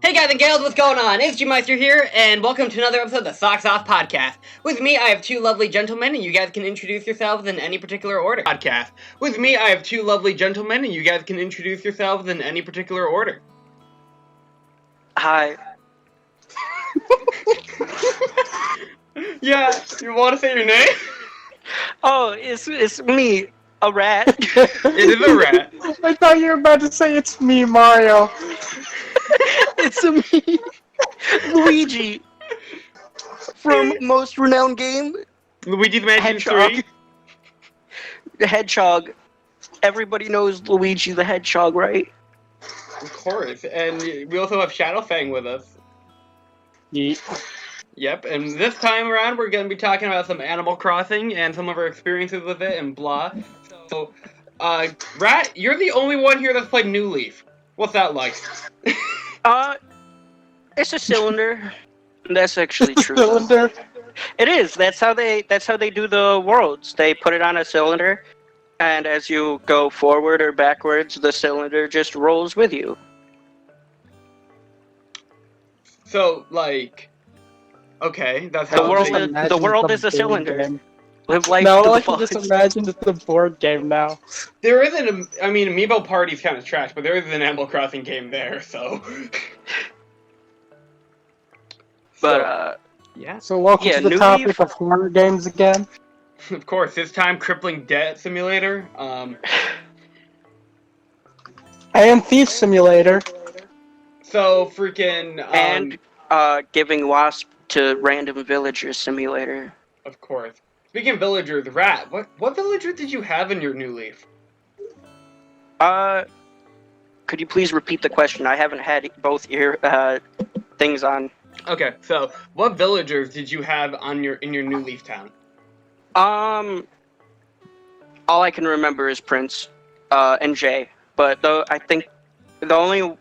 Hey guys and gals, what's going on? It's G-Meister here, and welcome to another episode of the Socks Off Podcast. With me, I have two lovely gentlemen, and you guys can introduce yourselves in any particular order. With me, I have two lovely gentlemen, and you guys can introduce yourselves in any particular order. Hi. Yeah, you want to say your name? Oh, it's me, a rat. It is a rat. I thought you were about to say it's me, Mario. It's me, Luigi, from most renowned game, Luigi's Mansion Hedgehog. 3. The Hedgehog. Everybody knows Luigi the Hedgehog, right? Of course, and we also have ShadowFang with us. Yeet. Yep, and this time around we're going to be talking about some Animal Crossing and some of our experiences with it and blah. So, Rat, you're the only one here that's played New Leaf. What's that like? It's a cylinder. That's actually true. Cylinder. It is. That's how they do the worlds. They put it on a cylinder, and as you go forward or backwards, the cylinder just rolls with you. So, like, okay, that's The how world they- is- the world is a cylinder. Game. Live life No, to I the can just fullest. imagine it's the board game now. There isn't a, I mean, Amiibo Party's kind of trash, but there is an Animal Crossing game there, so. But yeah. So welcome Yeah, to the New topic Leaf. of horror games again. Of course, this time Crippling Debt Simulator. And Thief Simulator. So freaking, and giving wasp to random villagers simulator. of course. Speaking of villagers, Rat, what villager did you have in your New Leaf? Could you please repeat the question? I haven't had both ear things on. Okay, so what villagers did you have on in your New Leaf town? All I can remember is Prince, and Jay. But though I think the only.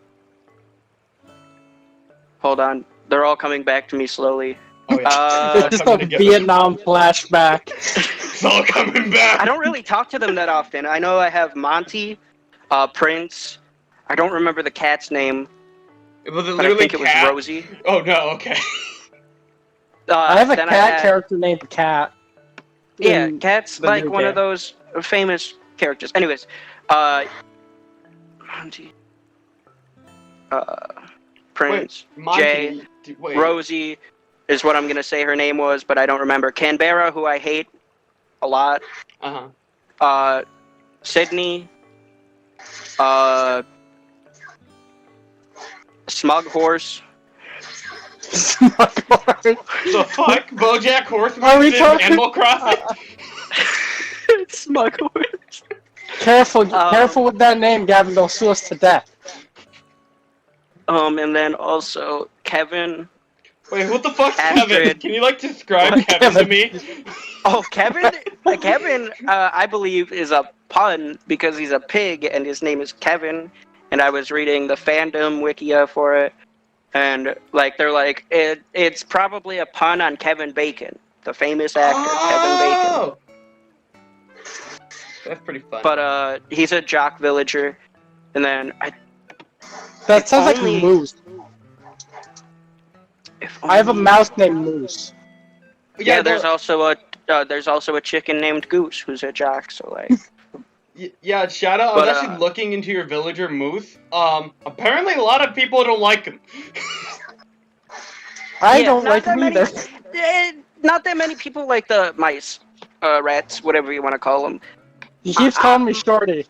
Hold on, they're all coming back to me slowly. Oh yeah, It's just a Vietnam flashback. It's all coming back. I don't really talk to them that often. I know I have Monty, Prince. I don't remember the cat's name, Was it but I literally think it cat? was Rosie. Oh no, okay. I have a then cat had- character named Cat. Yeah, in Cat's the like new one of game. those famous characters. Anyways, Monty, Prince, Monty, Jay, wait. Rosie is what I'm gonna say her name was, but I don't remember. Canberra, who I hate a lot. Uh-huh. Sydney, Smug Horse. The fuck? BoJack Horseman Are we in talking- Animal Crossing? Smug Horse. Careful with that name, Gavin. They'll sue us to death. And then also Kevin. Wait, what the fuck's Kevin? Astrid. Can you, like, describe What, Kevin to Kevin? me? Oh, Kevin? Kevin, I believe, is a pun because he's a pig and his name is Kevin. And I was reading the fandom wikia for it. And, like, they're like, it's probably a pun on Kevin Bacon, the famous actor, Kevin Bacon. Oh! That's pretty fun. But, he's a jock villager. And then, That sounds only- like Moose. I have a mouse named Moose. Yeah, there's also a chicken named Goose who's a jock, so, like... Yeah, Shadow, I was But, actually looking into your villager Moose. Apparently a lot of people don't like him. I Yeah, don't not like that him many- either. Not that many people like the mice, rats, whatever you want to call them. He keeps calling me Shorty.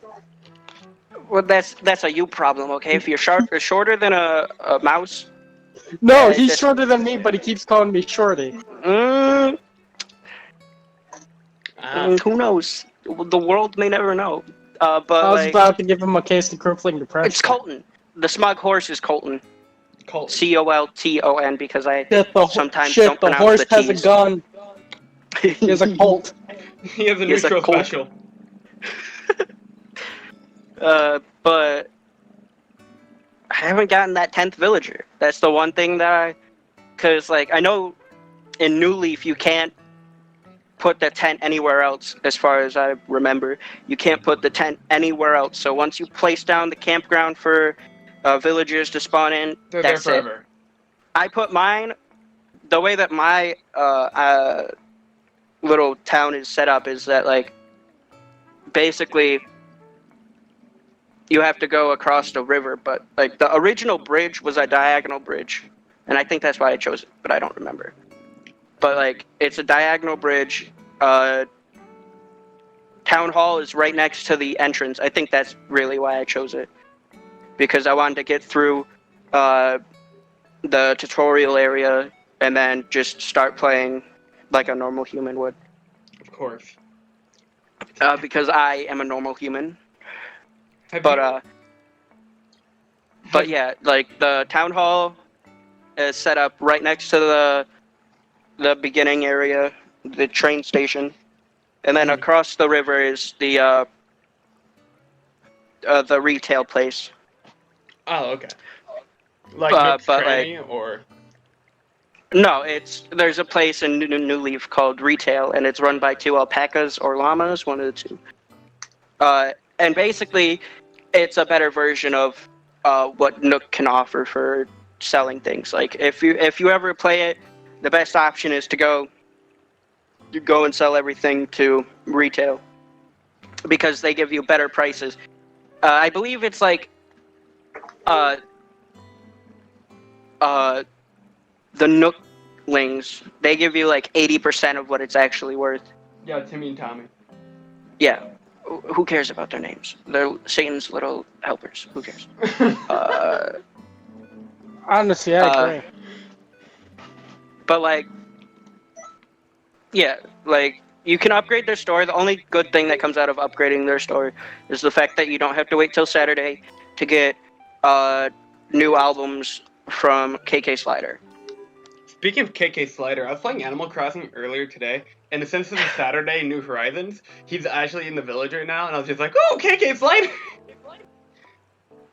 Well, that's a you problem, okay? If you're shorter than a mouse, No, Yeah, he's just- shorter than me, but he keeps calling me Shorty. who knows? The world may never know. But I was like, about to give him a case of crippling depression. it's Colton. The smug horse is Colton. Colt. Colton, because I sometimes shit, don't the pronounce horse the has T's. a gun. He has a Colt. He has a He has a neutral Colt. special. But I haven't gotten that 10th villager. That's the one thing that because like I know in New Leaf you can't put the tent anywhere else, as far as I remember. You can't put the tent anywhere else. So once you place down the campground for villagers to spawn in. They're That's there it. forever. I put mine. The way that my little town is set up is that like basically you have to go across the river, but like the original bridge was a diagonal bridge, and I think that's why I chose it, but I don't remember. But like it's a diagonal bridge. Town hall is right next to the entrance. I think that's really why I chose it, because I wanted to get through the tutorial area and then just start playing like a normal human would. Of course. Because I am a normal human. Have But yeah, like the town hall is set up right next to the beginning area, the train station, and then across the river is the retail place. Oh, okay. Like Nook's but Cranny, or no, there's a place in New Leaf called Retail, and it's run by 2 alpacas or llamas, one of the 2. And basically, it's a better version of what Nook can offer for selling things. Like if you ever play it, the best option is to go and sell everything to Retail, because they give you better prices. I believe it's like the Nooklings, they give you like 80% of what it's actually worth. yeah, Timmy and Tommy. Yeah. Who cares about their names? They're Satan's little helpers. Who cares? Honestly, I agree. But like, yeah, like you can upgrade their store. The only good thing that comes out of upgrading their store is the fact that you don't have to wait till Saturday to get new albums from KK Slider. Speaking of KK Slider, I was playing Animal Crossing earlier today, and since it's a Saturday, New Horizons, he's actually in the village right now, and I was just like, oh, KK Slider!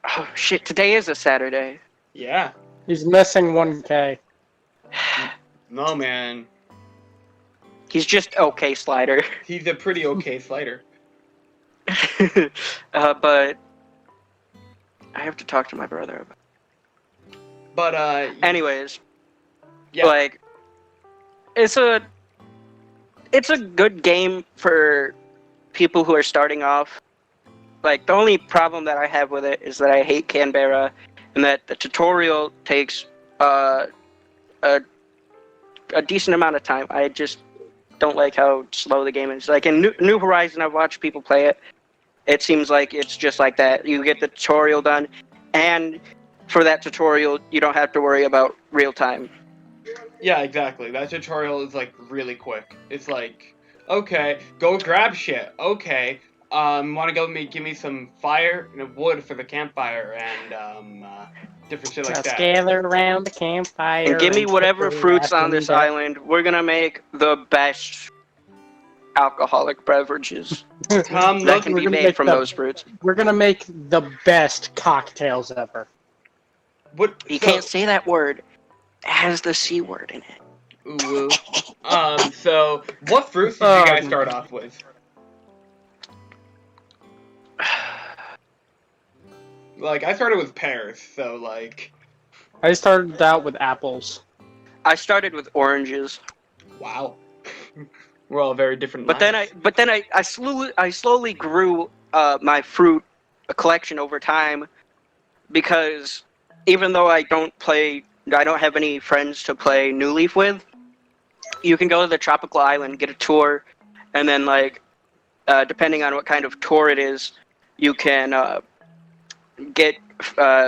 Oh shit, today is a Saturday. Yeah. He's missing 1K. No, man. He's just okay Slider. He's a pretty okay Slider. But I have to talk to my brother about it. But, anyways. yeah. Like, it's a good game for people who are starting off. Like, the only problem that I have with it is that I hate Canberra, and that the tutorial takes a decent amount of time. I just don't like how slow the game is. Like, in New Horizon, I've watched people play it. It seems like it's just like that. You get the tutorial done, and for that tutorial, you don't have to worry about real time. Yeah, exactly. That tutorial is, like, really quick. It's like, okay, go grab shit. Okay, wanna give me some fire and wood for the campfire, and, different shit like Just that. gather around the campfire. And give me whatever quickly fruits on after this we die. island. We're gonna make the best alcoholic beverages Tom, that look, can we're be gonna made make from the- those fruits. We're gonna make the best cocktails ever. what? You can't say that word. It has the C word in it. Ooh. So, what fruits did you guys start off with? Like, I started with pears, so, like... I started out with apples. I started with oranges, Wow. We're all very different but then I slowly grew my fruit collection over time, because even though I don't have any friends to play New Leaf with, you can go to the tropical island, get a tour, and then like depending on what kind of tour it is, you can get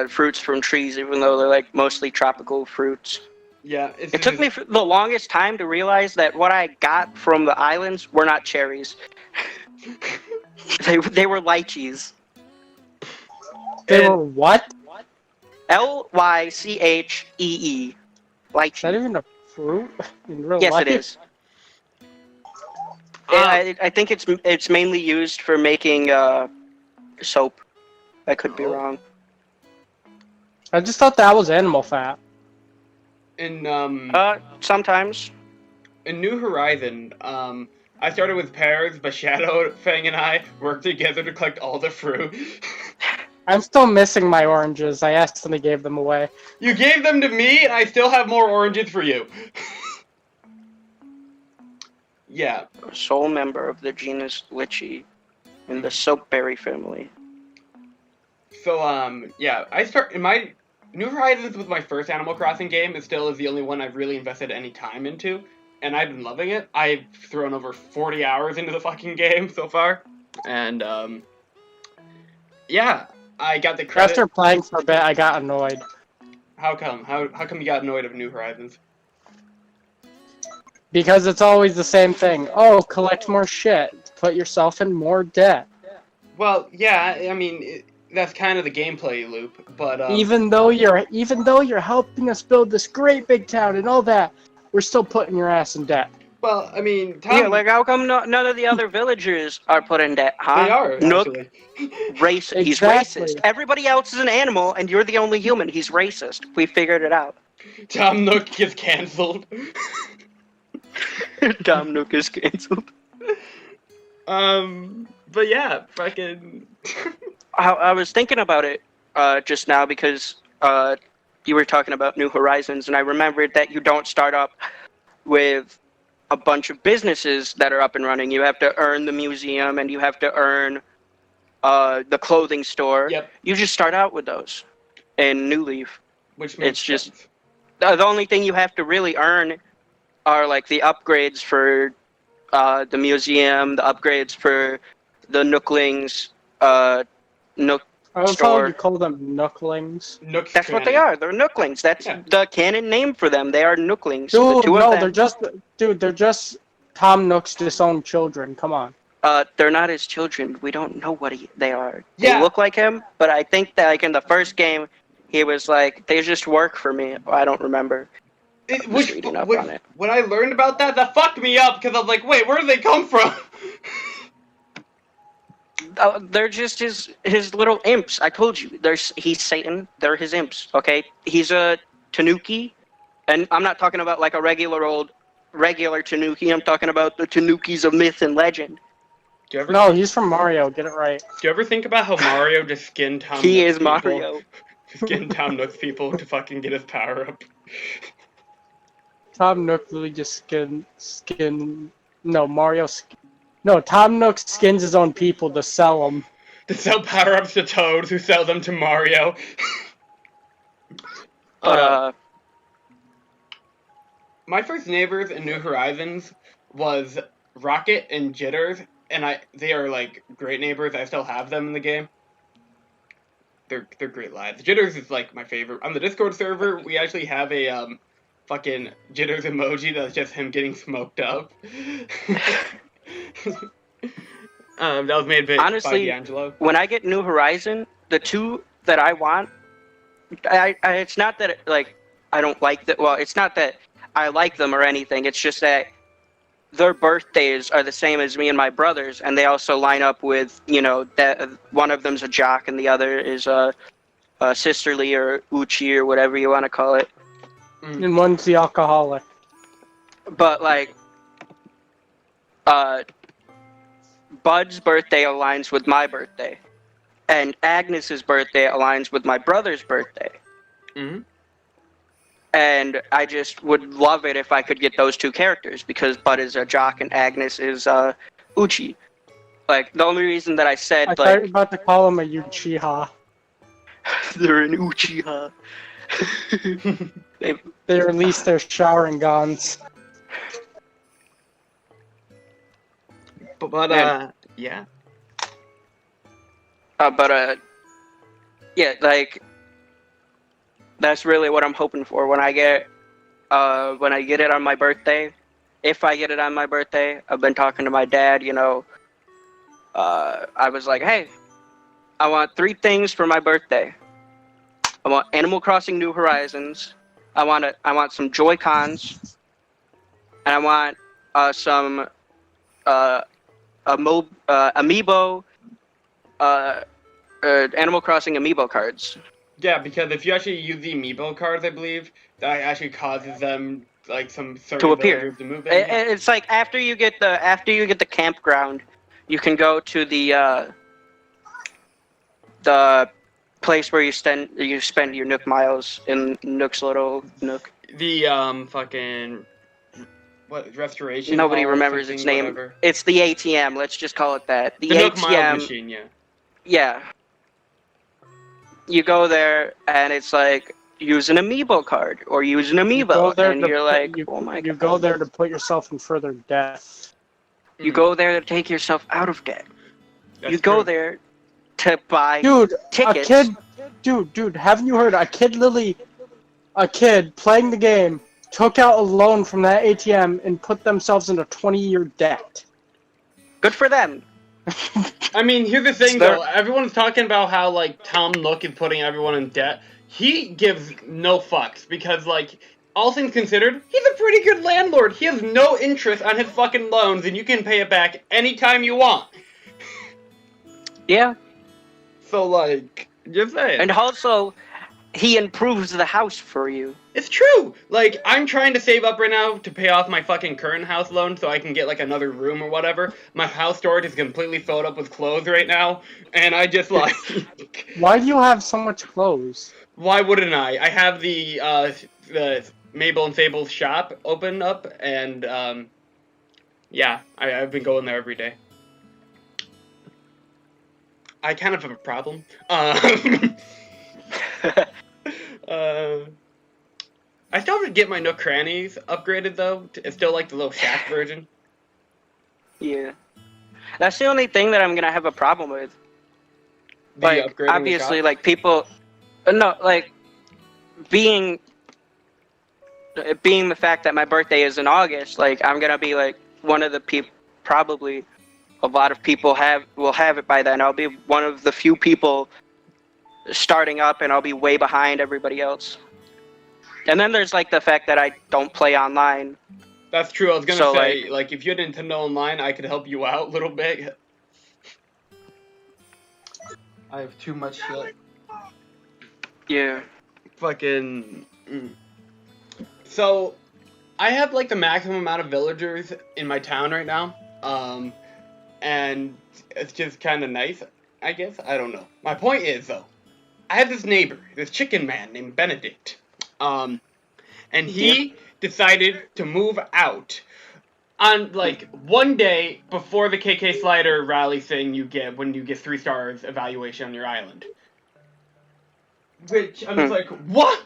fruits from trees, even though they're like mostly tropical fruits. Yeah, It took me the longest time to realize that what I got from the islands were not cherries. They were lychees. They were what? Lychee. Lychee. Is that even a fruit in real Yes, life? it is. I think it's mainly used for making soap. I could be wrong. I just thought that was animal fat. In, Sometimes. in New Horizon, I started with pears, but ShadowFang and I worked together to collect all the fruit. I'm still missing my oranges. I accidentally gave them away. You gave them to me, and I still have more oranges for you. Yeah. A sole member of the genus Lychee in the soapberry family. So, yeah, in my New Horizons was my first Animal Crossing game. It still is the only one I've really invested any time into, and I've been loving it. I've thrown over 40 hours into the fucking game so far, and, yeah, I got the credit. After playing for a bit, I got annoyed. How come? How come you got annoyed of New Horizons? Because it's always the same thing. Oh, collect more shit. Put yourself in more debt. Well, yeah, I mean, that's kind of the gameplay loop, but, Even though you're helping us build this great big town and all that, we're still putting your ass in debt. well, I mean, Tom... Yeah, like how come none of the other villagers are put in debt, huh? They are, Nook, actually. He's Exactly. racist. Everybody else is an animal, and you're the only human. He's racist. We figured it out. Tom Nook gets cancelled. Tom Nook is canceled. But yeah, fucking... I was thinking about it just now because you were talking about New Horizons, and I remembered that you don't start up with a bunch of businesses that are up and running. You have to earn the museum, and you have to earn the clothing store. Yep. You just start out with those in New Leaf. Which makes It's just sense. the only thing you have to really earn are like the upgrades for the museum, the upgrades for the Nooklings, Nook I was store. told you call them Nooklings. Nook's That's what they tranny. are. They're Nooklings. That's Yeah. the canon name for them. They are Nooklings. The Dude, two of no, them, they're just Tom Nook's disowned children. Come on. they're not his children. We don't know what they are. Yeah. They look like him, but I think that like in the first game, he was like, they just work for me. I don't remember. Reading up on it. When I learned about that, that fucked me up, because I was like, wait, where did they come from? They're just his little imps. I told you. He's Satan. They're his imps. Okay. He's a Tanuki, and I'm not talking about like a regular Tanuki. I'm talking about the Tanukis of myth and legend. No, he's from Mario. Get it right. Do you ever think about how Mario just skinned Tom He Nook's is people? Mario. Skinned Tom Nook's people to fucking get his power up. Tom Nook really just No, Tom Nook skins his own people to sell them. To sell power-ups to Toad, who sells them to Mario. But My first neighbors in New Horizons was Rocket and Jitters, and they are like great neighbors. I still have them in the game. They're great lads. Jitters is like my favorite. On the Discord server, we actually have a fucking Jitters emoji that's just him getting smoked up. That was made by honestly, D'Angelo. when I get New Horizon, the two that I want, it's not that like I don't like that. Well, it's not that I like them or anything. It's just that their birthdays are the same as me and my brother's, and they also line up with, you know, that one of them's a jock and the other is a sisterly or uchi or whatever you want to call it. And one's the alcoholic. But like, Bud's birthday aligns with my birthday, and Agnes's birthday aligns with my brother's birthday. Mm-hmm. And I just would love it if I could get those two characters, because Bud is a jock and Agnes is Uchi. Like, the only reason that I said, I thought you were about to call him a Uchiha. they're an Uchiha. They released their showering guns. But yeah. Yeah, like, that's really what I'm hoping for when I get it on my birthday. If I get it on my birthday, I've been talking to my dad, you know. I was like, hey, I want 3 things for my birthday. I want Animal Crossing New Horizons. I want some Joy-Cons. And I want some Amiibo Animal Crossing Amiibo cards. Yeah, because if you actually use the Amiibo cards, I believe, that actually causes them like some certain To appear. villagers to move in. It's like after you get the campground, you can go to the place where you spend your Nook miles in Nook's little Nook. The fucking what restoration Nobody hall or remembers something, its name. whatever. It's the ATM. Let's just call it that. The Nook Miles machine, yeah. Yeah. You go there and it's like use an amiibo card or use an amiibo, and you're like, oh my god. You go there to put yourself in further debt. You go there to take yourself out of debt. That's you go true. there to buy tickets. Dude, haven't you heard? A kid playing the game took out a loan from that ATM and put themselves in a 20-year debt. Good for them. I mean, here's the thing, though. Everyone's talking about how, like, Tom Nook is putting everyone in debt. He gives no fucks, because, like, all things considered, he's a pretty good landlord. He has no interest on his fucking loans, and you can pay it back anytime you want. Yeah. So, like, just saying. And also, he improves the house for you. It's true! Like, I'm trying to save up right now to pay off my fucking current house loan so I can get, like, another room or whatever. My house storage is completely filled up with clothes right now, and I just, like... Why do you have so much clothes? Why wouldn't I? I have the Mabel and Sable shop open up, and, yeah, I've been going there every day. I kind of have a problem. I still have to get my Nook crannies upgraded, though. It's still like the little shack version. Yeah. That's the only thing that I'm gonna have a problem with. Like, obviously, like, people... No, like, being the fact that my birthday is in August, like, I'm gonna be, like, one of the people... Probably a lot of people will have it by then. I'll be one of the few people starting up, and I'll be way behind everybody else. And then there's, like, the fact that I don't play online. That's true. I was gonna say, like, if you had Nintendo Online, I could help you out a little bit. I have too much shit. Yeah. Fucking... So, I have, like, the maximum amount of villagers in my town right now. And it's just kind of nice, I guess. I don't know. My point is, though, I have this neighbor, this chicken man named Benedict. And he decided to move out on, like, one day before the KK Slider rally thing you get when you get 3 stars evaluation on your island. Which, I'm just like, what?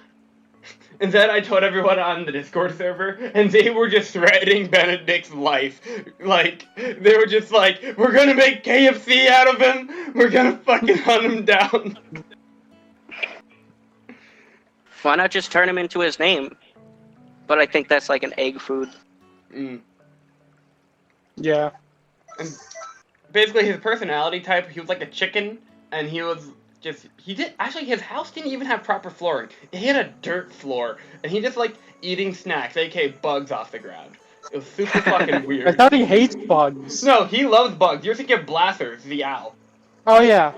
And then I told everyone on the Discord server, and they were just threatening Benedict's life. Like, they were just like, we're gonna make KFC out of him, we're gonna fucking hunt him down. Why not just turn him into his name? But I think that's like an egg food. Yeah. And basically his personality type, he was like a chicken, and he was just, actually his house didn't even have proper flooring. It had a dirt floor, and he just like eating snacks, aka bugs off the ground. It was super fucking weird. I thought he hates bugs. No, he loves bugs. You're thinking of Blathers, the owl. Oh yeah.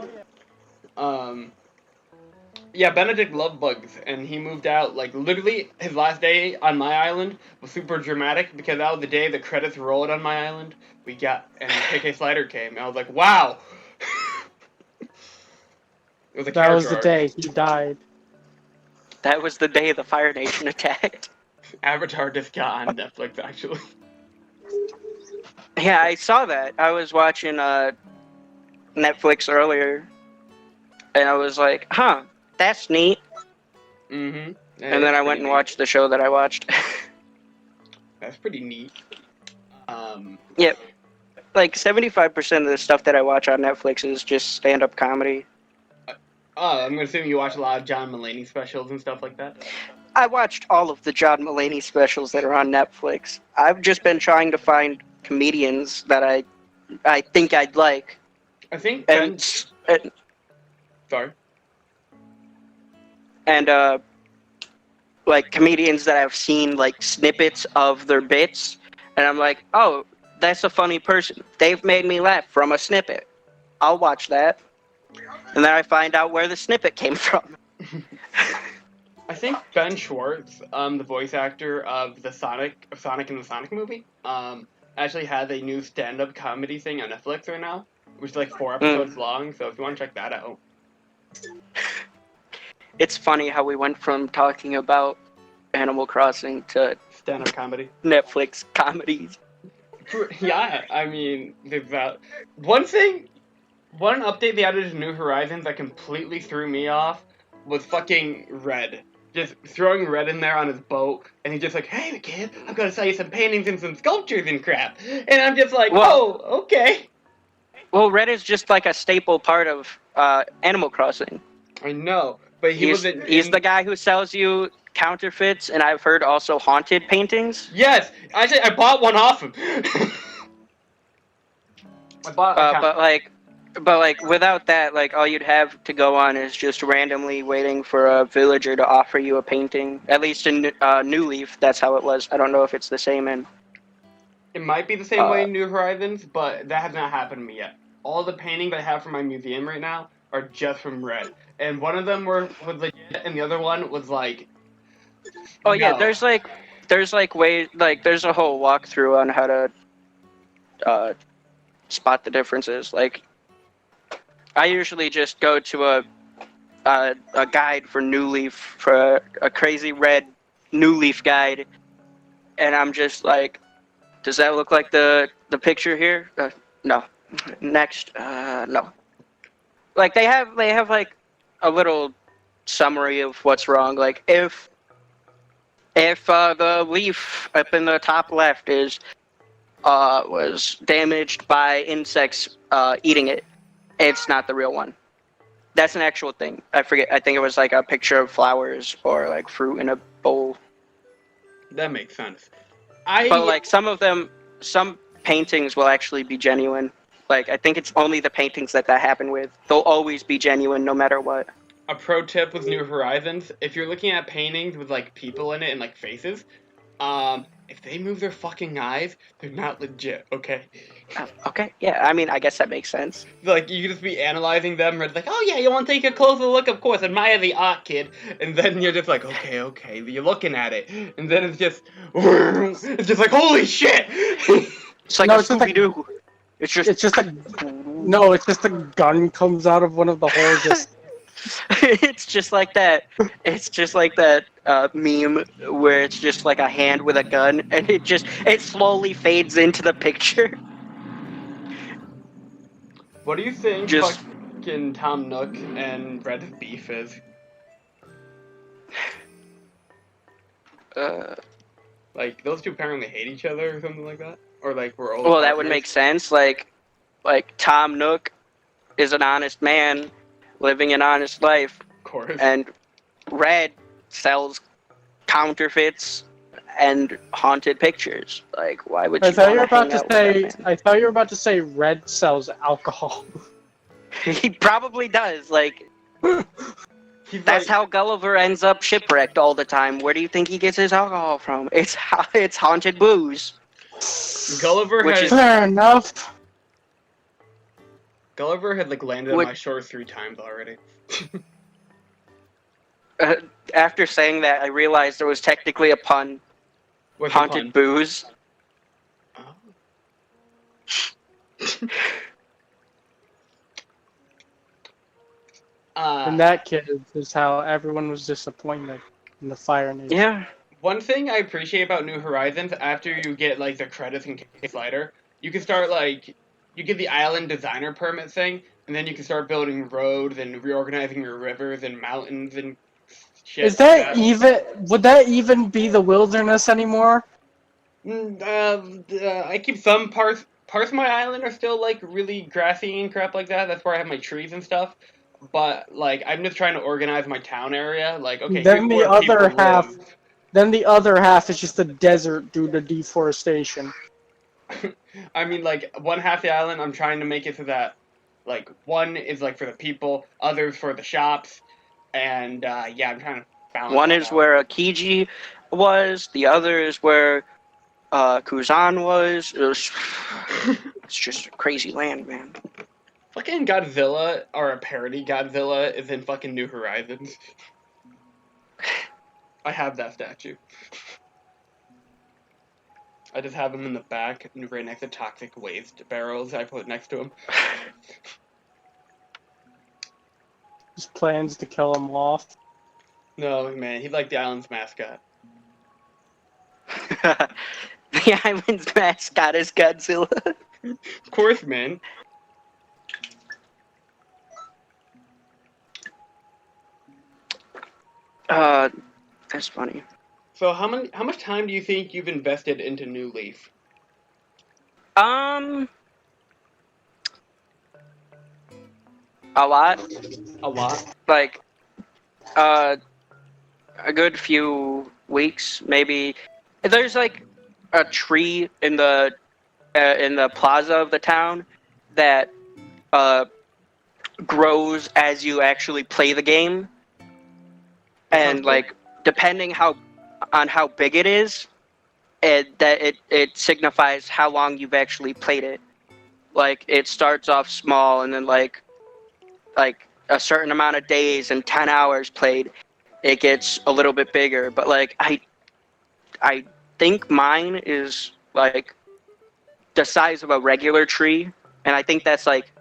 Yeah, Benedict loved bugs, and he moved out, like, literally, his last day on my island was super dramatic, because that was the day the credits rolled on my island, and KK Slider came, and I was like, wow! It was a that was the arc. day he died. That was the day the Fire Nation attacked. Avatar just got on Netflix, actually. Yeah, I saw that. I was watching Netflix earlier, and I was like, huh. That's neat. Mm-hmm. Yeah, and then I went and watched the show that I watched. That's pretty neat. Yeah. Like, 75% of the stuff that I watch on Netflix is just stand-up comedy. I'm gonna assume you watch a lot of John Mulaney specials and stuff like that? I watched all of the John Mulaney specials that are on Netflix. I've just been trying to find comedians that I think I'd like. I think sorry. And, like, comedians that I've seen, like, snippets of their bits, and I'm like, oh, that's a funny person. They've made me laugh from a snippet. I'll watch that. And then I find out where the snippet came from. I think Ben Schwartz, the voice actor of Sonic in the Sonic movie, actually has a new stand-up comedy thing on Netflix right now, which is, like, 4 episodes long, so if you want to check that out. it's funny how we went from talking about Animal Crossing to Stand-up comedy. Netflix comedies. Yeah, I mean, there's that. One update they added to New Horizons that completely threw me off was fucking Red. Just throwing Red in there on his boat, and he's just like, "Hey, kid, I'm gonna sell you some paintings and some sculptures and crap." And I'm just like, Well- "Oh, okay." Well, Red is just like a staple part of Animal Crossing. I know, but He's the guy who sells you counterfeits, and I've heard also haunted paintings. Yes, actually, I bought one off him. I bought a But like without that, like all you'd have to go on is just randomly waiting for a villager to offer you a painting. At least in New Leaf, that's how it was. I don't know if it's the same in. It might be the same way in New Horizons, but that has not happened to me yet. All the paintings I have for my museum right now are just from Red, and one of them was legit, and the other one was like. Oh yeah, no. there's ways, like there's a whole walkthrough on how to spot the differences. Like I usually just go to a guide for New Leaf, for a crazy red New Leaf guide, and I'm just like, does that look like the picture here? No. Next, no. Like they have like a little summary of what's wrong. Like if the leaf up in the top left was damaged by insects eating it, it's not the real one. That's an actual thing. I forget. I think it was like a picture of flowers or like fruit in a bowl. That makes sense. But like some paintings will actually be genuine. Like I think it's only the paintings that happen with. They'll always be genuine no matter what. A pro tip with New Horizons: if you're looking at paintings with like people in it and like faces, if they move their fucking eyes, they're not legit. Okay. Okay, yeah. I mean, I guess that makes sense. Like you just be analyzing them, and it's like, oh yeah, you want to take a closer look, of course, admire the art, kid, and then you're just like, okay, you're looking at it, and then it's just like, holy shit! It's like a Scooby-Doo. It's just a gun comes out of one of the holes. Just it's just like that. It's just like that meme where it's just like a hand with a gun, and it slowly fades into the picture. What do you think Just- fucking Tom Nook and Red's beef is? Like, those two apparently hate each other or something like that? Or like, we're old Well, that would partners? make sense. Like Tom Nook is an honest man living an honest life, Of course. and Red sells counterfeits and haunted pictures. Like, why would you? I thought you were wanna about hang to out with say. that man? I thought you were about to say Red sells alcohol. He probably does. Like, He's that's like, how Gulliver ends up shipwrecked all the time. Where do you think he gets his alcohol from? It's haunted booze. Gulliver which had is- Fair enough. like landed on my shore 3 times already. After saying that, I realized there was technically a pun. What's the Haunted pun? booze. And that kid is how everyone was disappointed in the Fire Nation. Yeah. One thing I appreciate about New Horizons, after you get like the credits and slider, you can start like you get the island designer permit thing, and then you can start building roads and reorganizing your rivers and mountains and shit. Is that even? Would that even be the wilderness anymore? I keep some parts of my island are still like really grassy and crap like that. That's where I have my trees and stuff. But like I'm just trying to organize my town area. Like okay, Then here's the where people other half. live. Then the other half is just a desert due to deforestation. I mean, like, one half the island, I'm trying to make it so that, like, one is, like, for the people, others for the shops, and, yeah, I'm trying to balance One that is out. where Akiji was. The other is where Kuzan was. It's just a crazy land, man. Fucking Godzilla, or a parody Godzilla, is in fucking New Horizons. I have that statue. I just have him in the back, right next to toxic waste barrels I put next to him. Just plans to kill him off. No, man, he's like the island's mascot. The island's mascot is Godzilla. Of course, man. That's funny. So how much time do you think you've invested into New Leaf? A lot. A lot. Like, a good few weeks, maybe. There's like a tree in the plaza of the town that grows as you actually play the game, and like depending on how big it is, it signifies how long you've actually played it. Like it starts off small, and then like a certain amount of days and 10 hours played, it gets a little bit bigger. But like I think mine is like the size of a regular tree, and I think that's like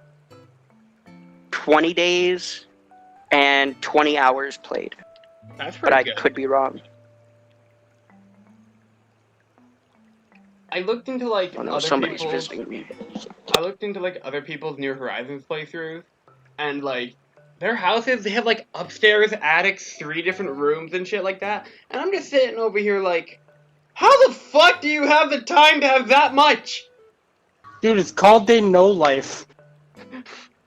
20 days and 20 hours played. That's pretty good. But I could be wrong. I looked into like Somebody's visiting me. I looked into like other people's New Horizons playthroughs, and like their houses, they have like upstairs, attics, 3 different rooms and shit like that. And I'm just sitting over here like, how the fuck do you have the time to have that much? Dude, it's called They Know Life.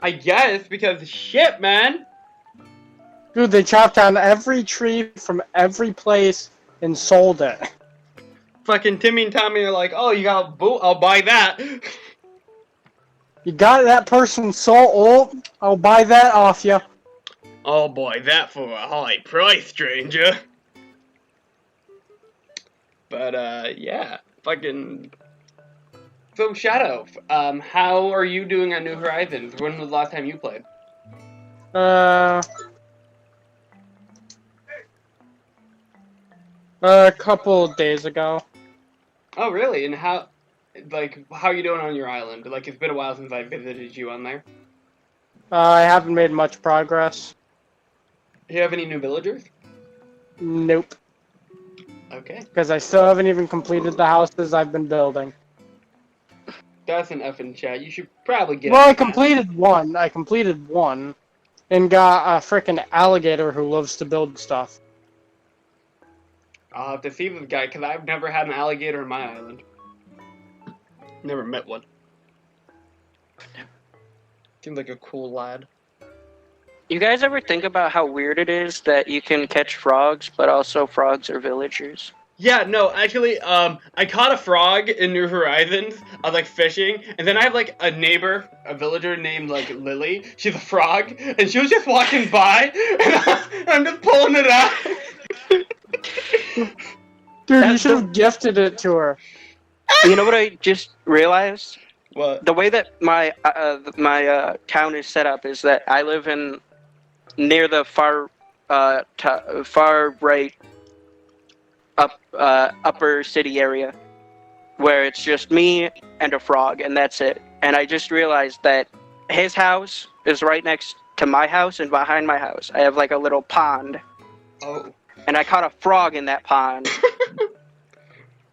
I guess, because shit, man. Dude, they chopped down every tree from every place and sold it. Fucking Timmy and Tommy are like, oh, you got a boot, I'll buy that. You got that person sold? Oh, I'll buy that off you. Oh boy, that for a high price, stranger. But, yeah, fucking... So, Shadow, how are you doing on New Horizons? When was the last time you played? A couple of days ago. Oh, really? And how are you doing on your island? Like, it's been a while since I visited you on there. I haven't made much progress. Do you have any new villagers? Nope. Okay. Because I still haven't even completed the houses I've been building. That's an F in chat. You should probably get Well, it. I completed one. And got a frickin' alligator who loves to build stuff. I'll have to see this guy, because I've never had an alligator on my island. Never met one. Seems like a cool lad. You guys ever think about how weird it is that you can catch frogs, but also frogs are villagers? Yeah, no, actually, I caught a frog in New Horizons. I was, like, fishing, and then I have, like, a neighbor, a villager named, like, Lily. She's a frog, and she was just walking by, and I'm just pulling it out. Dude, you should have gifted it to her. You know what I just realized? What? The way that my town is set up is that I live near the far right upper city area, where it's just me and a frog, and that's it. And I just realized that his house is right next to my house, and behind my house I have like a little pond. Oh. And I caught a frog in that pond.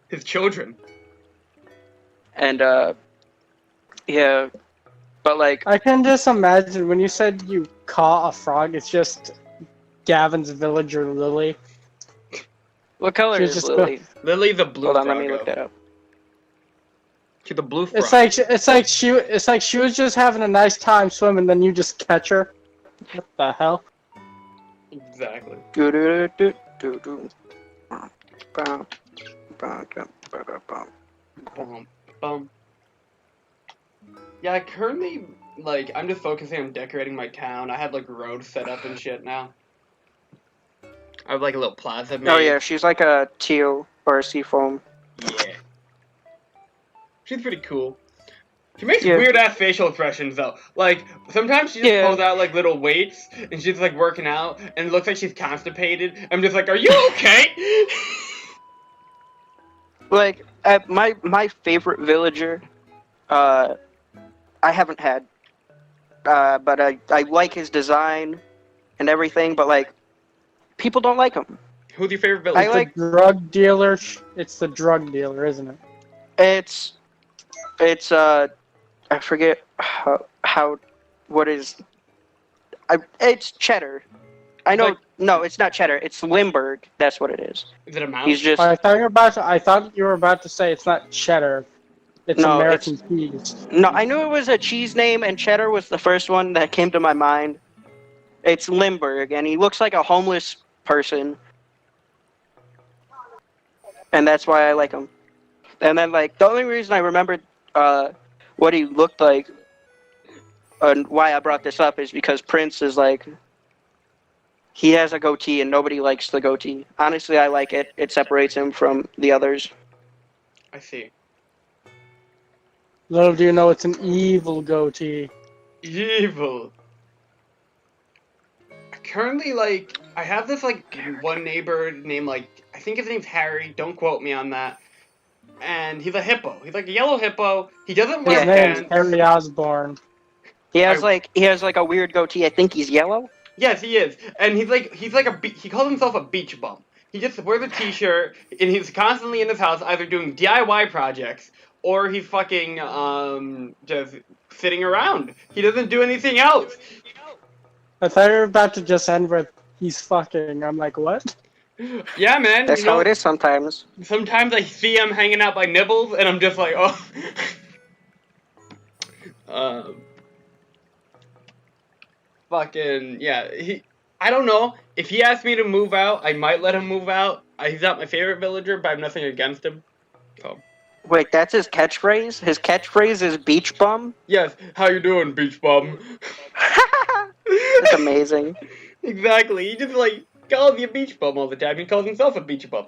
His children. And yeah, but like I can just imagine when you said you caught a frog, it's just Gavin's villager Lily. what color She's is just Lily? Lily the blue Hold on, frog. let me look that up. She's the blue frog. It's like she was just having a nice time swimming, then you just catch her. What the hell? Exactly. Bum. Yeah, currently, like, I'm just focusing on decorating my town. I have, like, roads set up and shit now. I have, like, a little plaza made. Oh yeah, she's like a teal or a seafoam. Yeah. She's pretty cool. She makes weird-ass facial expressions, though. Like, sometimes she just pulls out, like, little weights, and she's, like, working out, and it looks like she's constipated. I'm just like, are you okay? Like, my favorite villager, I haven't had, but I like his design and everything, but, like, people don't like him. Who's your favorite I villain? like- The drug dealer. It's the drug dealer, isn't it? It's I forget how what is it's Cheddar. I know. Like- No, it's not Cheddar. It's Limburg. That's what it is. Is it a mouse? He's just I thought you were about to say it's not cheddar. It's No, American cheese. no. I knew it was a cheese name, and Cheddar was the first one that came to my mind. It's Limburg, and he looks like a homeless person, and that's why I like him. And then, like, the only reason I remembered what he looked like and why I brought this up is because Prince is like, he has a goatee and nobody likes the goatee. Honestly, I like it. It separates him from the others. I see. Little do you know, it's an evil goatee. Evil. Currently, like, I have this, like, one neighbor named, like, I think his name's Harry. Don't quote me on that. And he's a hippo. He's like a yellow hippo. He doesn't wear His name's pants. Harry Osborn. He has like a weird goatee. I think he's yellow. Yes, he is. And he's like he calls himself a beach bum. He just wears a t-shirt and he's constantly in his house either doing DIY projects or he's fucking just sitting around. He doesn't do anything else. I thought you were about to just end with he's fucking. I'm like, what? Yeah, man. That's how it is sometimes. Sometimes I see him hanging out by Nibbles and I'm just like, oh. Fucking yeah. I don't know. If he asked me to move out, I might let him move out. He's not my favorite villager, but I have nothing against him. So. Wait, that's his catchphrase? His catchphrase is beach bum? Yes. How you doing, beach bum? That's amazing. Exactly. He just like calls you a beach bum all the time. He calls himself a beach bum.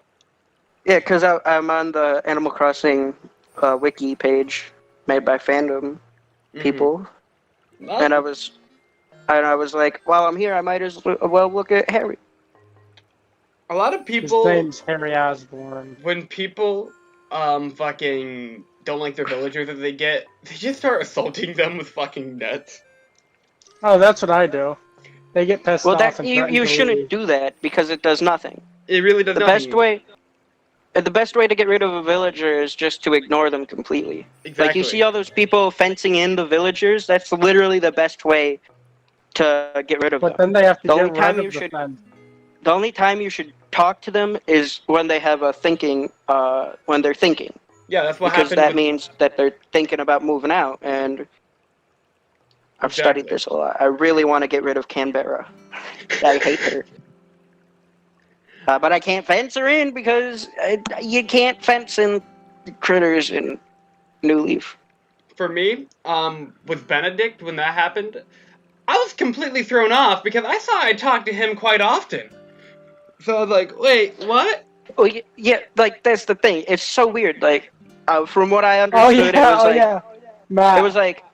Yeah, because I'm on the Animal Crossing wiki page made by fandom people, Mm-hmm. and I was like, while I'm here, I might as well look at Harry. A lot of His people, name's Harry Osborn. when people fucking don't like their villagers that they get, they just start assaulting them with fucking nets. Oh, that's what I do. They get pissed Well, off that and you threaten to shouldn't leave. do that because it does nothing. It really does The nothing. best way to get rid of a villager is just to ignore them completely. Exactly. Like, you see all those people fencing in the villagers? That's literally the best way to get rid of But them. then they have to The get only time rid you of the should- fence. The only time you should talk to them is when they have a thinking, when they're thinking. Yeah, that's what Because happened. that with, means that they're thinking about moving out, and I've studied Exactly. this a lot. I really want to get rid of Canberra. I hate her. But I can't fence her in because you can't fence in critters in New Leaf. For me, with Benedict, when that happened, I was completely thrown off because I thought I talked to him quite often. So I was like, wait, what? Oh yeah, like that's the thing. It's so weird. Like, from what I Oh understood, yeah, it was like Matt. it was like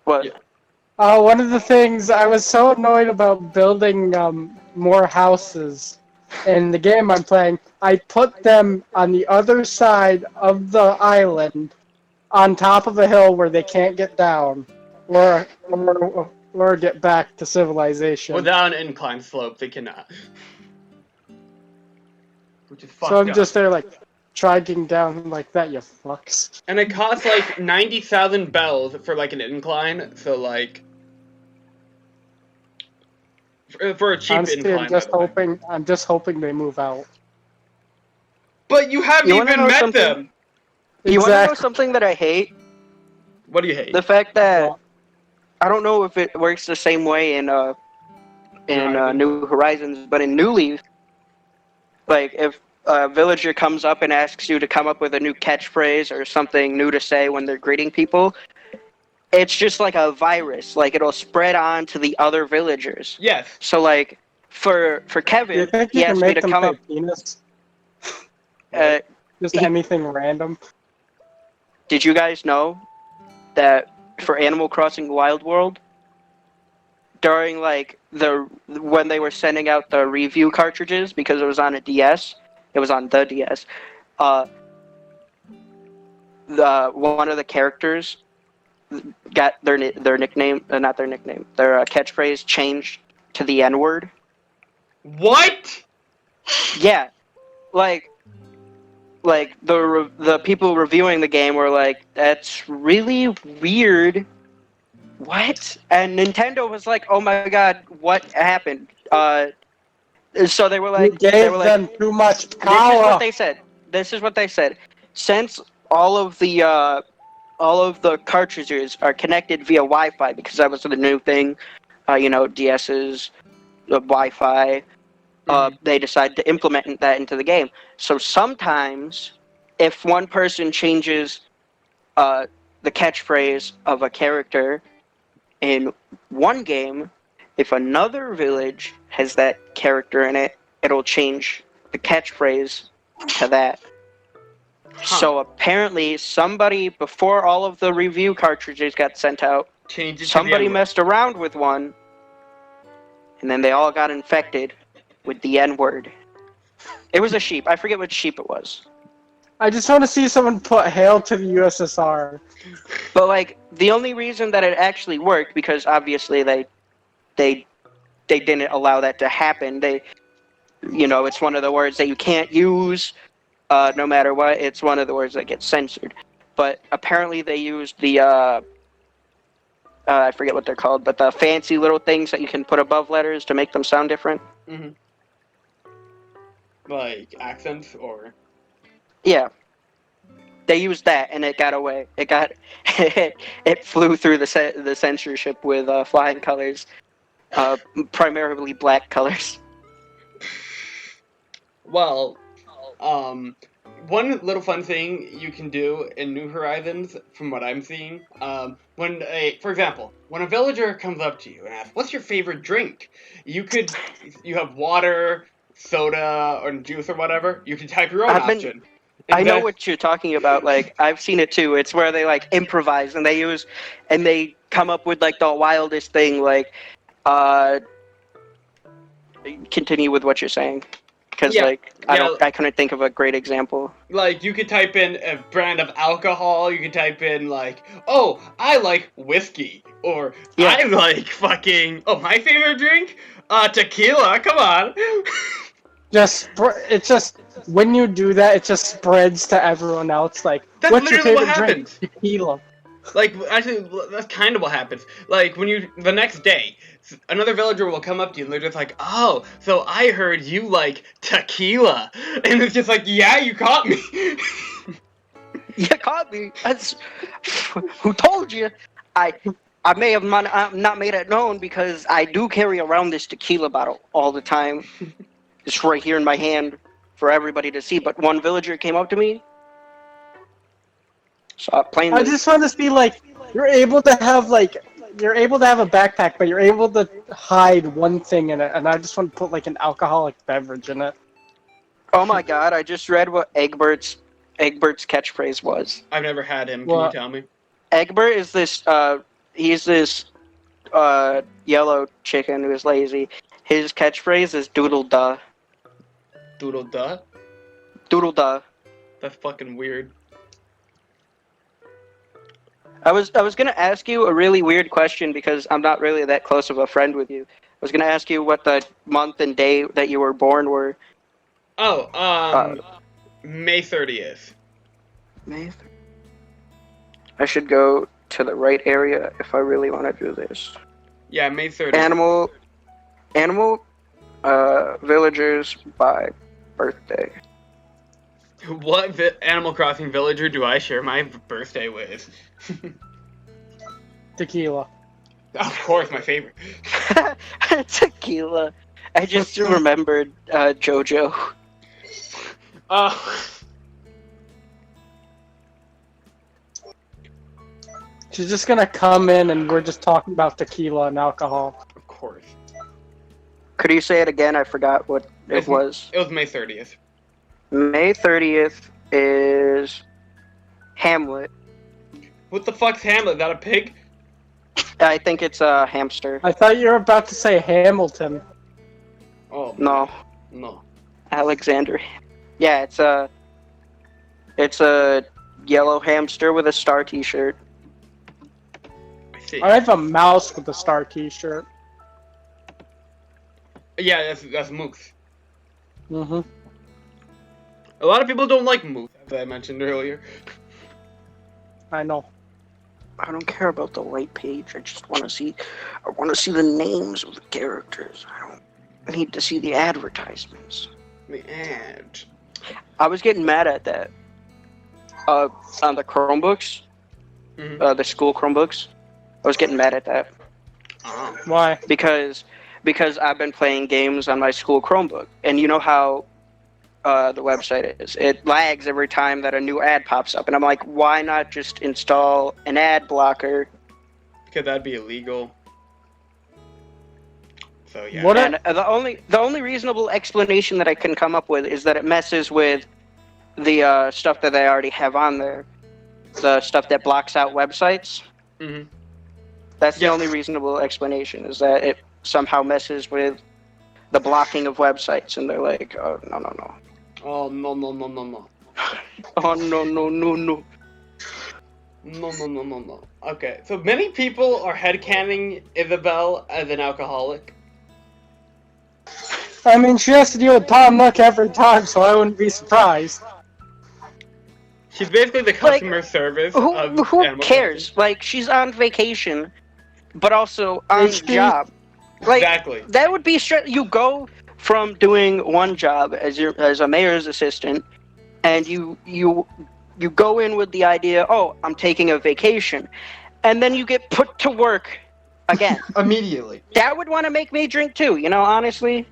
what? Yeah. One of the things I was so annoyed about building more houses in the game I'm playing, I put them on the other side of the island, on top of a hill where they can't get down, or get back to civilization. Without an incline slope, they cannot. Which is fucked So I'm up. just there like, try getting down like that, you fucks. And it costs like 90,000 bells for like an incline, so like for a cheap Honestly, incline. I'm just hoping they move out. But you haven't You wanna even know met something? them. You want to know Exactly. something that I hate? What do you hate? The fact that Well- I don't know if it works the same way in New Horizons, but in New Leaf, like if a villager comes up and asks you to come up with a new catchphrase or something new to say when they're greeting people, it's just like a virus. Like it'll spread on to the other villagers. Yes. So like for Do you Kevin, think he you can asked me make to them come say up. penis? Just he- anything random? Did you guys know that for Animal Crossing Wild World, during like when they were sending out the review cartridges because it was on a DS, it was on the DS. One of the characters got their nickname, not their nickname, their catchphrase changed to the N-word. What? Yeah, like the people reviewing the game were like, "That's really weird." What? And Nintendo was like, "Oh my god, what happened?" So they were You like, gave them too much "This is what power. they said. This is what they said. Since all of the cartridges are connected via Wi-Fi because that was the new thing, DS's Wi-Fi. They decided to implement that into the game. So sometimes, if one person changes the catchphrase of a character in one game, if another village has that character in it, it'll change the catchphrase to that. So apparently, somebody, before all of the review cartridges got sent out, Change it to somebody the messed around with one, and then they all got infected with the N-word. It was a sheep. I forget which sheep it was. I just want to see someone put "Hail to the USSR." But like the only reason that it actually worked, because obviously they didn't allow that to happen. It's one of the words that you can't use, no matter what. It's one of the words that gets censored. But apparently they used the I forget what they're called, but the fancy little things that you can put above letters to make them sound different. Mm-hmm. Like accents or. Yeah. They used that, and it got away. It flew through the censorship with flying colors, primarily black colors. Well, one little fun thing you can do in New Horizons, from what I'm seeing, for example, when a villager comes up to you and asks, "What's your favorite drink?" You have water, soda, or juice or whatever. You can type your own option. I know what you're talking about. Like, I've seen it too. It's where they like improvise and they come up with like the wildest thing. Like, continue with what you're saying, because I couldn't think of a great example. Like, you could type in a brand of alcohol. You could type in like, "Oh, I like whiskey," or "I like fucking my favorite drink, tequila." Come on. It's just when you do that, it just spreads to everyone else. Like, That's what's your literally favorite what drink? happens. Tequila. Like, actually, that's kind of what happens. Like, the next day, another villager will come up to you and they're just like, "Oh, so I heard you like tequila." And it's just like, "Yeah, you caught me." You caught me. Who told you? I may have not made it known because I do carry around this tequila bottle all the time. It's right here in my hand for everybody to see. But one villager came up to me. Stop playing. I just want to see, like, you're able to have a backpack, but you're able to hide one thing in it, and I just want to put like an alcoholic beverage in it. Oh my god! I just read what Egbert's catchphrase was. I've never had him. Can you tell me? Egbert is this. He's this yellow chicken who's lazy. His catchphrase is "doodle duh." Doodle duh? Doodle duh. That's fucking weird. I was gonna ask you a really weird question because I'm not really that close of a friend with you. I was gonna ask you what the month and day that you were born were. Oh, May 30th. May 30th. I should go to the right area if I really want to do this. Yeah, May 30th. Animal villagers by birthday. What Animal Crossing villager do I share my birthday with? Tequila. Of course, my favorite. Tequila. I just remembered JoJo. She's just gonna come in and we're just talking about tequila and alcohol. Of course. Could you say it again? I forgot what it was. It was May 30th. May 30th is Hamlet. What the fuck's Hamlet? Is that a pig? I think it's a hamster. I thought you were about to say Hamilton. Oh. No. Alexander. Yeah, it's a yellow hamster with a star t-shirt. I see. I have a mouse with a star t-shirt. Yeah, that's moose. Mm-hmm. A lot of people don't like moose, as I mentioned earlier. I know. I don't care about the white page. I just want to see. I want to see the names of the characters. I need to see the advertisements. The ad. I was getting mad at that. On the Chromebooks, the school Chromebooks. I was getting mad at that. Oh. Why? Because I've been playing games on my school Chromebook, and you know how the website is. It lags every time that a new ad pops up, and I'm like, why not just install an ad blocker? Because that'd be illegal. So yeah. What? And the only reasonable explanation that I can come up with is that it messes with the stuff that I already have on there, the stuff that blocks out websites. Mm-hmm. That's the only reasonable explanation, is that it somehow messes with the blocking of websites, and they're like, oh, no. Oh, no. Oh, no. No. Okay, so many people are headcanon Isabel as an alcoholic. I mean, she has to deal with Tom Nook every time, so I wouldn't be surprised. She's basically the customer service of Who Animal cares? Crossing. Like, she's on vacation, but also on job. Like, Exactly. That would be you go from doing one job as a mayor's assistant, and you go in with the idea, oh, I'm taking a vacation, and then you get put to work again. Immediately. That would want to make me drink too, honestly.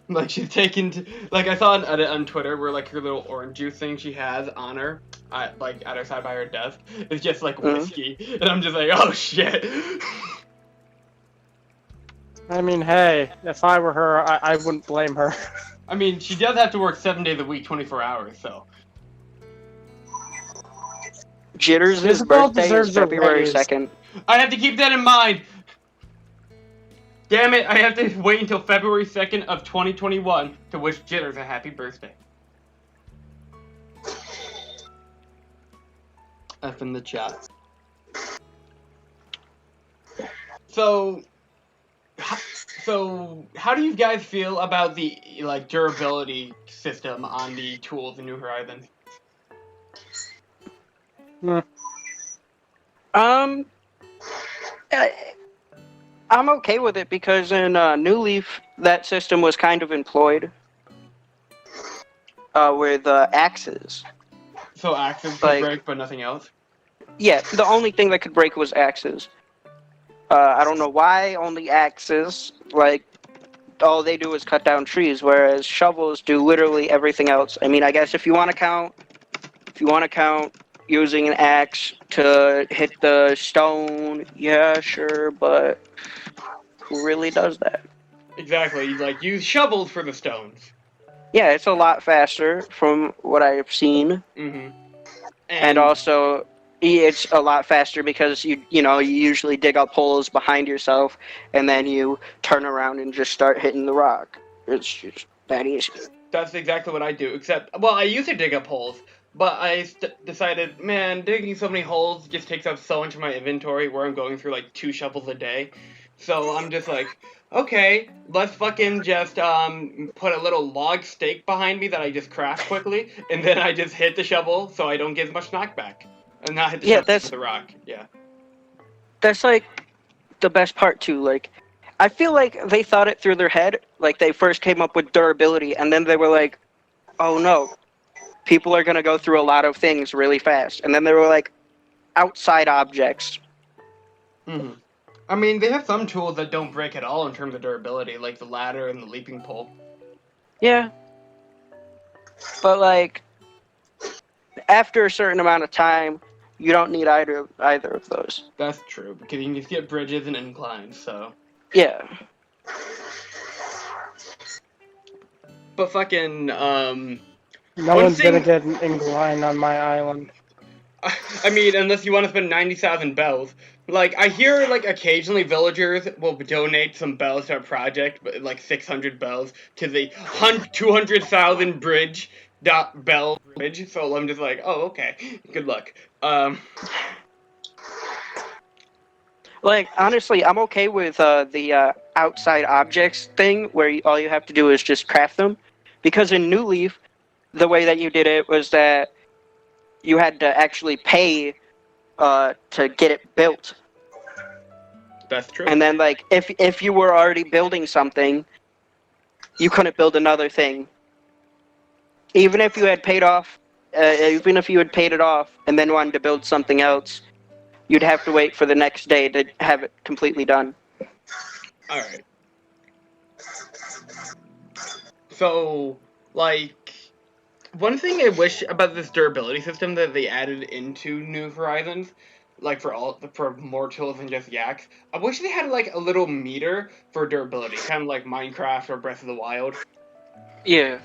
Like, she's taken like, I saw an edit on Twitter where, like, her little orange juice thing she has on her, at her side by her desk, is just, like, whiskey. And I'm just like, oh, shit. I mean, hey, if I were her, I wouldn't blame her. I mean, she does have to work 7 days a week, 24 hours, so. Jitters' Isabel birthday is deserves a February raise. 2nd. I have to keep that in mind. Damn it, I have to wait until February 2nd of 2021 to wish Jitters a happy birthday. F in the chat. So how do you guys feel about the, like, durability system on the tools in New Horizons? I'm okay with it because in New Leaf, that system was kind of employed with axes. So axes could break, but nothing else? Yeah, the only thing that could break was axes. I don't know why only axes. Like, all they do is cut down trees, whereas shovels do literally everything else. I mean, I guess if you want to count using an axe to hit the stone, yeah, sure, but who really does that? Exactly, you, like, use shovels for the stones. Yeah, it's a lot faster from what I've seen. Mm-hmm. And also, it's a lot faster because you usually dig up holes behind yourself, and then you turn around and just start hitting the rock. It's just that easy. That's exactly what I do, except, well, I used to dig up holes, but I decided, man, digging so many holes just takes up so much of my inventory where I'm going through, like, 2 shovels a day. So I'm just like, okay, let's fucking just put a little log stake behind me that I just craft quickly, and then I just hit the shovel so I don't get as much knockback. And not hit the shovel with the rock, yeah. That's, like, the best part, too. Like, I feel like they thought it through their head. Like, they first came up with durability, and then they were like, oh, no. People are going to go through a lot of things really fast. And then they were like, outside objects. Mm-hmm. I mean, they have some tools that don't break at all in terms of durability, like the ladder and the leaping pole. Yeah. But, like, after a certain amount of time, you don't need either of those. That's true, because you can just get bridges and inclines, so. Yeah. But fucking, No one's gonna get an incline on my island. I mean, unless you want to spend 90,000 bells. Like, I hear, like, occasionally villagers will donate some bells to our project, but, like, 600 bells to the 200,000 bell bridge, so I'm just like, oh, okay, good luck. Like, honestly, I'm okay with the outside objects thing, where all you have to do is just craft them. Because in New Leaf, the way that you did it was that you had to actually pay to get it built. That's true. And then, like, if you were already building something, you couldn't build another thing. Even if you had paid off, even if you had paid it off and then wanted to build something else, you'd have to wait for the next day to have it completely done. All right. So, like, one thing I wish about this durability system that they added into New Horizons, like for more tools than just yaks, I wish they had like a little meter for durability, kind of like Minecraft or Breath of the Wild, Yeah.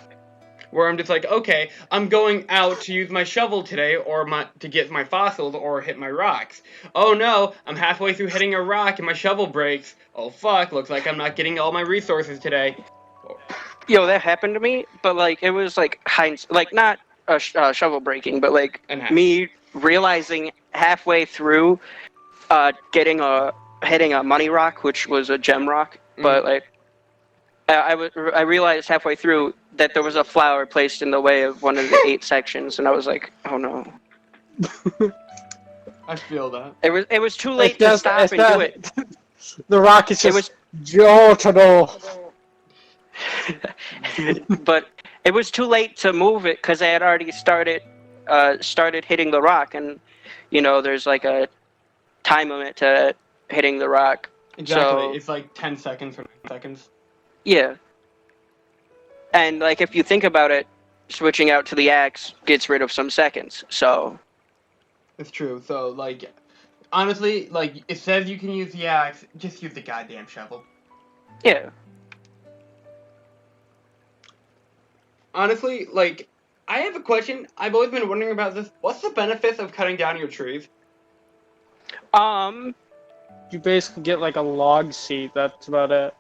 where I'm just like, okay, I'm going out to use my shovel today, or to get my fossils, or hit my rocks. Oh no, I'm halfway through hitting a rock and my shovel breaks. Oh fuck, looks like I'm not getting all my resources today. Yo, that happened to me, but like it was like like not a shovel breaking, but like me realizing halfway through hitting a money rock, which was a gem rock, but like I realized halfway through that there was a flower placed in the way of one of the 8 sections, and I was like, oh no. I feel that. It was too late to stop and do it. The rock is just Jotaro. But it was too late to move it because I had already started hitting the rock, and you know there's like a time limit to hitting the rock. Exactly, so, it's like 10 seconds or 9 seconds. Yeah, and like if you think about it, switching out to the axe gets rid of some seconds. So it's true. So like, honestly, like it says you can use the axe, just use the goddamn shovel. Yeah. Honestly, like, I have a question. I've always been wondering about this. What's the benefits of cutting down your trees? You basically get like a log seat. That's about it.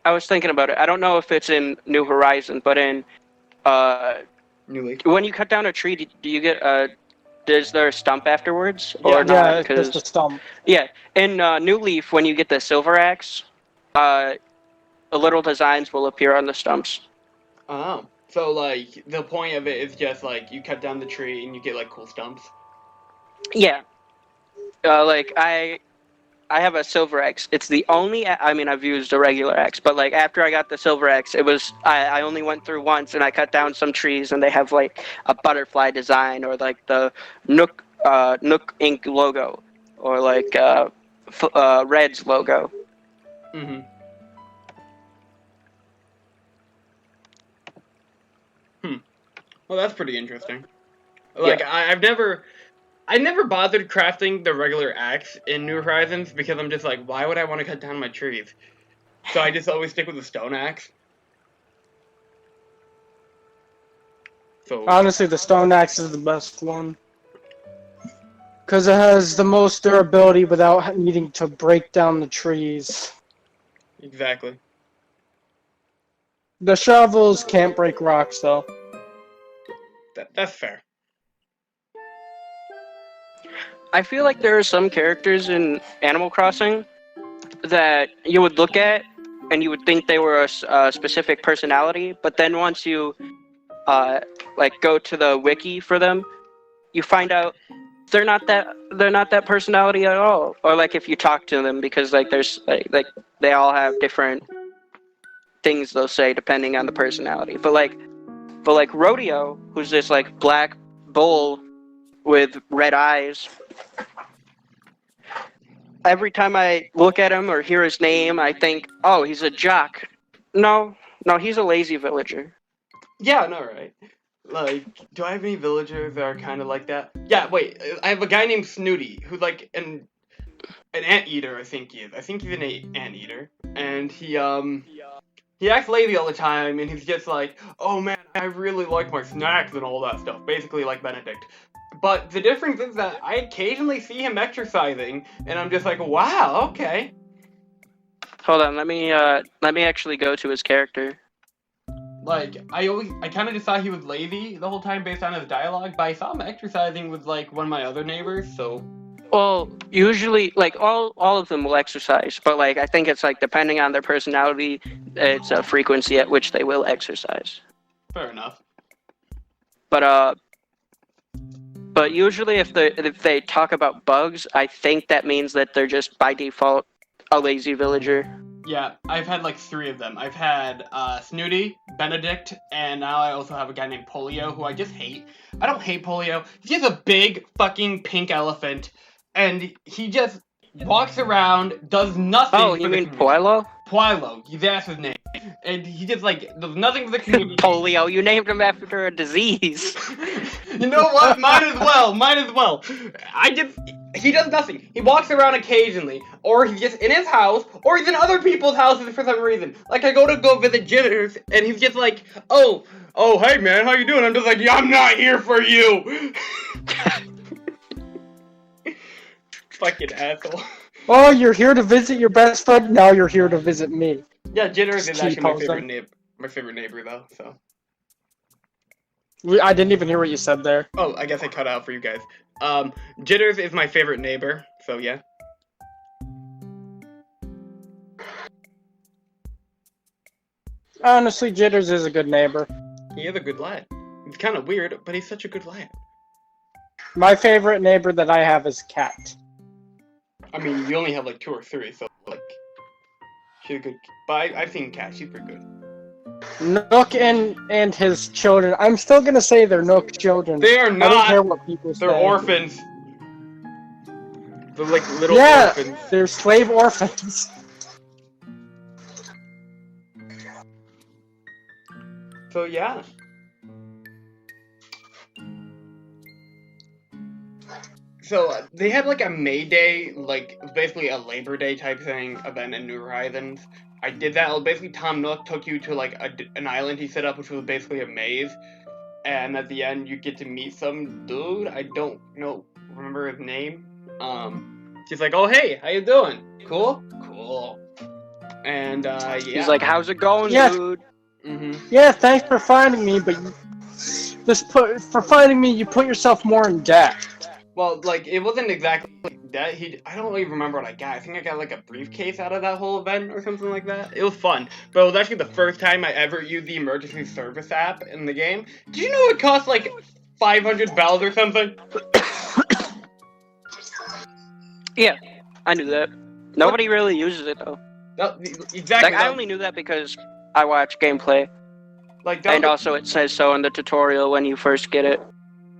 I was thinking about it. I don't know if it's in New Horizon, but in New Leaf. when you cut down a tree, do you get is there a stump afterwards or not? Yeah, it's just a stump. Yeah, in New Leaf, when you get the silver axe, the little designs will appear on the stumps. Oh, so like the point of it is just like you cut down the tree and you get like cool stumps. Yeah, like I have a silver axe. It's the only. I mean, I've used a regular axe, but like after I got the silver axe, it was I only went through once and I cut down some trees and they have like a butterfly design or like the Nook Inc. logo or like Red's logo. Mm-hmm. Well, that's pretty interesting. Like, yeah. I never bothered crafting the regular axe in New Horizons because I'm just like, why would I want to cut down my trees? So I just always stick with the stone axe. So honestly, the stone axe is the best one. Because it has the most durability without needing to break down the trees. Exactly. The shovels can't break rocks, though. That's fair. I feel like there are some characters in Animal Crossing that you would look at and you would think they were a specific personality, but then once you like go to the wiki for them, you find out they're not that personality at all. Or like if you talk to them, because like there's like they all have different things they'll say depending on the personality. But like Rodeo, who's this like black bull with red eyes, every time I look at him or hear his name, I think, oh, he's a jock. No, he's a lazy villager. Yeah, no, right. Like, do I have any villagers that are kind of like that? Yeah, wait, I have a guy named Snooty, who's like an anteater, I think he is. I think he's an anteater. And he acts lazy all the time, and he's just like, oh man, I really like my snacks and all that stuff. Basically like Benedict. But the difference is that I occasionally see him exercising, and I'm just like, wow, okay. Hold on, let me actually go to his character. Like, I kind of just thought he was lazy the whole time based on his dialogue, but I saw him exercising with, like, one of my other neighbors, so... Well, usually, like, all of them will exercise, but, like, I think it's, like, depending on their personality, it's a frequency at which they will exercise. Fair enough. But usually if they talk about bugs, I think that means that they're just, by default, a lazy villager. Yeah, I've had like 3 of them. I've had Snooty, Benedict, and now I also have a guy named Polio, who I just hate. I don't hate Polio. He's a big fucking pink elephant, and he just walks around, does nothing. Oh, you mean Poilo? Poilo, that's his name. And he just like does nothing for the community. Polio, you named him after a disease. You know what? Might as well. He does nothing. He walks around occasionally, or he's just in his house, or he's in other people's houses for some reason. Like I go visit Jitters, and he's just like, oh, hey man, how you doing? I'm just like, yeah, I'm not here for you. Fucking asshole. Oh, you're here to visit your best friend? Now you're here to visit me. Yeah, Jitters is actually my favorite neighbor though, so. I didn't even hear what you said there. Oh, I guess I cut out for you guys. Jitters is my favorite neighbor, so yeah. Honestly, Jitters is a good neighbor. He is a good lad. He's kind of weird, but he's such a good lad. My favorite neighbor that I have is Cat. I mean, you only have like 2 or 3, so like, she's a good. But I've seen Cat. She's pretty good. Nook and his children. I'm still gonna say they're Nook children. They are not. I don't care what people say. They're orphans. They're like little orphans. They're slave orphans. So yeah. So they had like a May Day, like basically a Labor Day type thing event in New Horizons. I did that. Basically, Tom Nook took you to like an island he set up, which was basically a maze. And at the end, you get to meet some dude. I don't remember his name. She's like, "Oh hey, how you doing? Cool." And yeah. He's like, "How's it going, dude?" Mm-hmm. Yeah, thanks for finding me, but for finding me, you put yourself more in debt. Well, like, it wasn't exactly like that. I don't even remember what I got. I think I got, like, a briefcase out of that whole event or something like that. It was fun. But it was actually the first time I ever used the emergency service app in the game. Did you know it cost, like, 500 bells or something? Yeah, I knew that. Nobody really uses it, though. No, exactly. Like, I only knew that because I watch gameplay. Like, and also it says so in the tutorial when you first get it.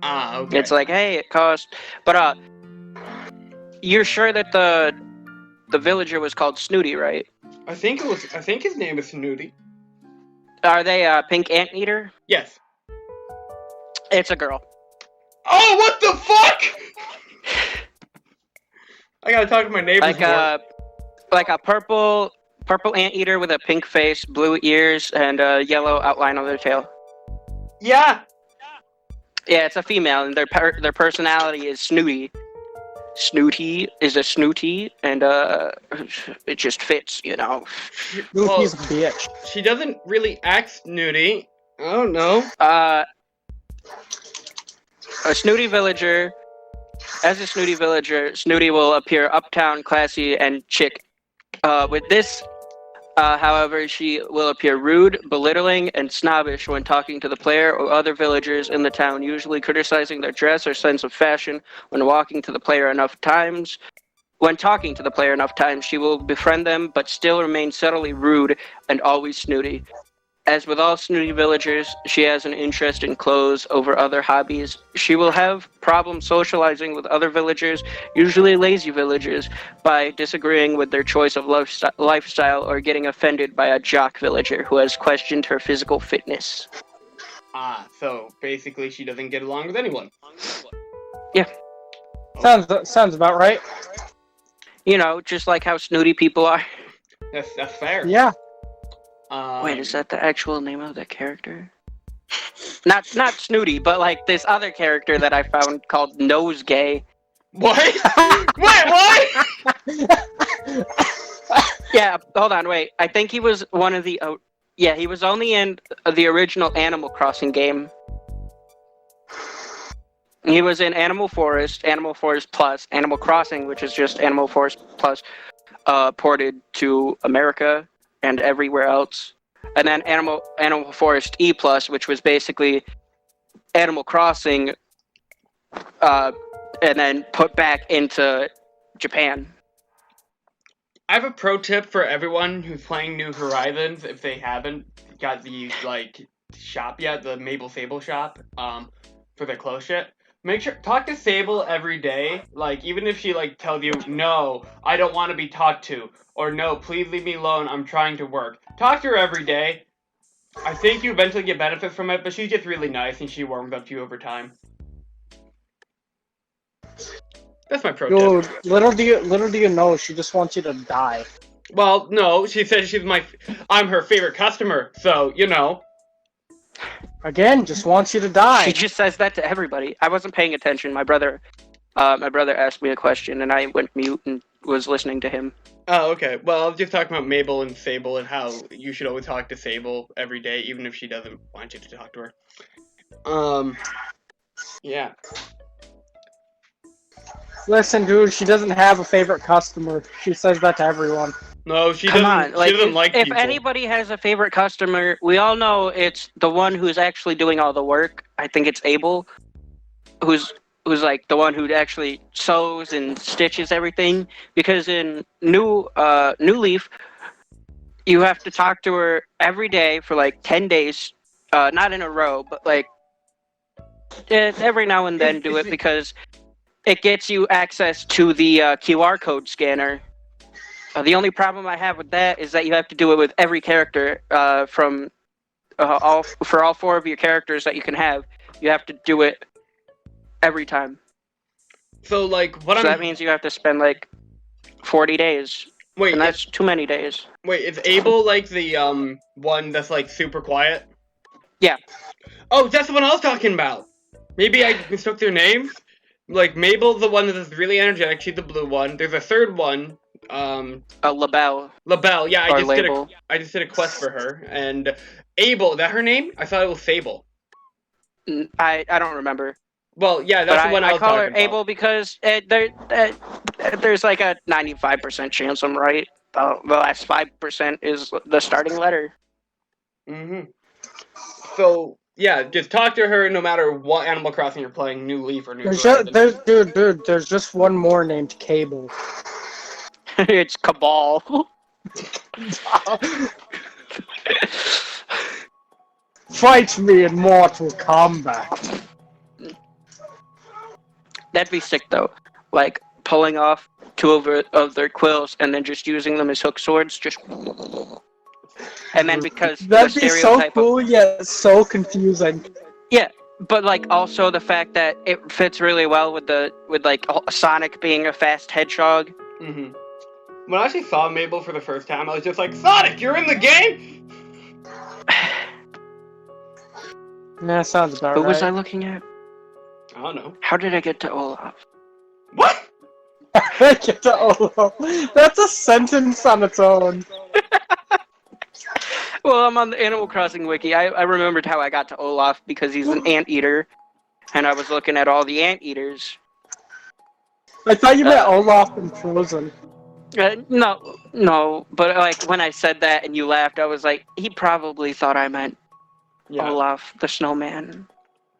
Ah, okay. It's like, hey, it cost... But, you're sure that the villager was called Snooty, right? I think his name is Snooty. Are they a pink anteater? Yes. It's a girl. Oh, what the fuck?! I gotta talk to my neighbors more. Like a purple anteater with a pink face, blue ears, and a yellow outline on their tail. Yeah! Yeah, it's a female, and their personality is snooty. Snooty is a snooty, and it just fits, you know. Snooty's a bitch. She doesn't really act snooty. Oh no. A snooty villager. As a snooty villager, Snooty will appear uptown, classy, and chic. With this, however, she will appear rude, belittling, and snobbish when talking to the player or other villagers in the town, usually criticizing their dress or sense of fashion. When talking to the player enough times, she will befriend them, but still remain subtly rude and always snooty. As with all snooty villagers, she has an interest in clothes over other hobbies. She will have problems socializing with other villagers, usually lazy villagers, by disagreeing with their choice of lifestyle or getting offended by a jock villager who has questioned her physical fitness. Ah, so basically she doesn't get along with anyone. Yeah. Sounds about right. You know, just like how snooty people are. That's fair. Yeah. Wait, is that the actual name of the character? Not Snooty, but like this other character that I found called Nosegay. What? Wait, what? Yeah, hold on, wait. I think he was one of the... yeah, he was only in the original Animal Crossing game. He was in Animal Forest Plus, Animal Crossing, which is just Animal Forest Plus, ported to America and everywhere else, and then Animal Forest E Plus, which was basically Animal Crossing, and then put back into Japan. I have a pro tip for everyone who's playing New Horizons if they haven't got the shop yet, the Mabel Sable shop, for the clothes shit. Make sure talk to Sable every day. Like even if she tells you no, I don't want to be talked to, or no, please leave me alone, I'm trying to work. Talk to her every day. I think you eventually get benefit from it, but she's just really nice and she warms up to you over time. That's my pro tip. Dude, little do you know, she just wants you to die. Well, no, she says I'm her favorite customer, so, you know. Again, just wants you to die. She just says that to everybody. I wasn't paying attention. My brother asked me a question, and I went mute and was listening to him. Oh, okay. Well, I was just talking about Mabel and Sable and how you should always talk to Sable every day, even if she doesn't want you to talk to her. Yeah. Listen, dude, she doesn't have a favorite customer. She says that to everyone. No, she Come doesn't. on, She doesn't like if people. anybody has a favorite customer, we all know it's the one who's actually doing all the work. I think it's Abel, who's like the one who actually sews and stitches everything. Because in New Leaf, you have to talk to her every day for like 10 days, not in a row, but like every now and then do it because it gets you access to the QR code scanner. The only problem I have with that is that you have to do it with every character for all 4 of your characters that you can have. You have to do it every time. So, that means you have to spend 40 days. Wait, and that's too many days. Wait, is Abel the one that's super quiet? Yeah. Oh, that's the one I was talking about. Maybe I mistook their names. Mabel's the one that is really energetic. She's the blue one. There's a third one. LaBelle. LaBelle. Yeah, I just did a quest for her. And Abel, is that her name? I thought it was Sable. I don't remember. Well, yeah, that's the one I was call talking her about. Abel because there's a 95% chance I'm right. The last 5% is the starting letter. Mm-hmm. So, yeah, just talk to her no matter what Animal Crossing you're playing, New Leaf or New Horizons. There's just one more named Cable. It's Cabal. Fight me in Mortal Kombat. That'd be sick though. Pulling off 2 of their quills and then just using them as hook swords, and then because that'd be so cool yet so confusing. Yeah, but also the fact that it fits really well with Sonic being a fast hedgehog. Mm-hmm. When I actually saw Mabel for the first time, I was just like, Sonic, you're in the game? Yeah, sounds about right. Who was I looking at? I don't know. How did I get to Olaf? What? Get to Olaf. That's a sentence on its own. Well, I'm on the Animal Crossing wiki. I remembered how I got to Olaf because he's an anteater, and I was looking at all the anteaters. I thought you meant Olaf and Frozen. No, but when I said that and you laughed, I was like, he probably thought I meant Olaf the snowman.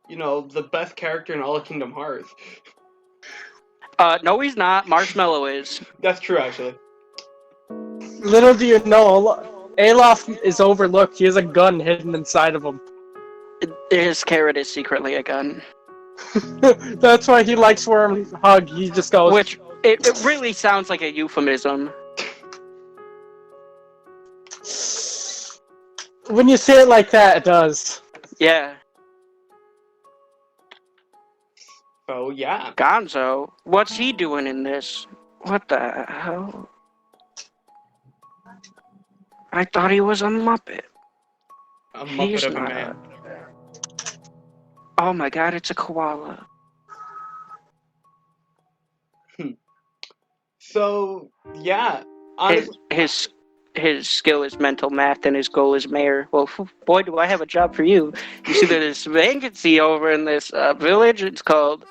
You know, the best character in all of Kingdom Hearts. No, he's not. Marshmallow is. That's true, actually. Little do you know, Olaf is overlooked. He has a gun hidden inside of him. His carrot is secretly a gun. That's why he likes wearing hug. He just goes. Which it really sounds like a euphemism. When you say it like that, it does. Yeah. Oh, yeah. Gonzo? What's he doing in this? What the hell? I thought he was a Muppet. A Muppet of a man. Oh my god, it's a koala. So, yeah. His his skill is mental math and his goal is mayor. Well, boy, do I have a job for you. You see, there's vacancy over in this village. It's called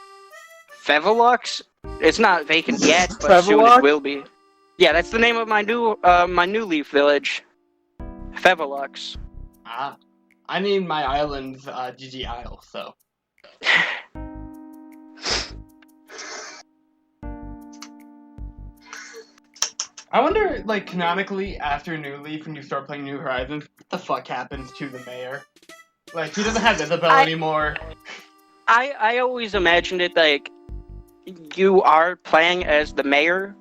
Fevelux. It's not vacant yet, but soon it will be. Yeah, that's the name of my new Leaf village. Fevelux. Ah, I named my islands GG Isle, so. I wonder, like, canonically, after New Leaf, when you start playing New Horizons, what the fuck happens to the mayor? Like, he doesn't have Isabel anymore. I always imagined it like you are playing as the mayor,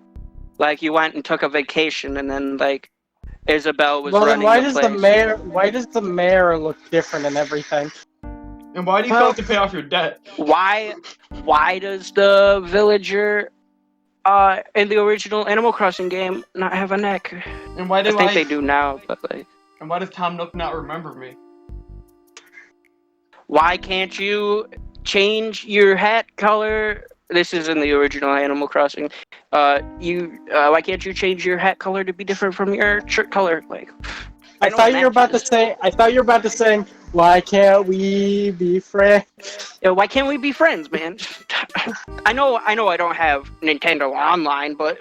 like you went and took a vacation, and then like Isabel was running the place. Why does the mayor look different and everything? And why do you still have to pay off your debt? Why does the villager in the original Animal Crossing game not have a neck? And why do I think they do now, but like. And why does Tom Nook not remember me? Why can't you change your hat color? This is in the original Animal Crossing. Why can't you change your hat color to be different from your shirt color? Like, I thought you were about to say, why can't we be friends? Yeah, why can't we be friends, man? I know I don't have Nintendo Online, but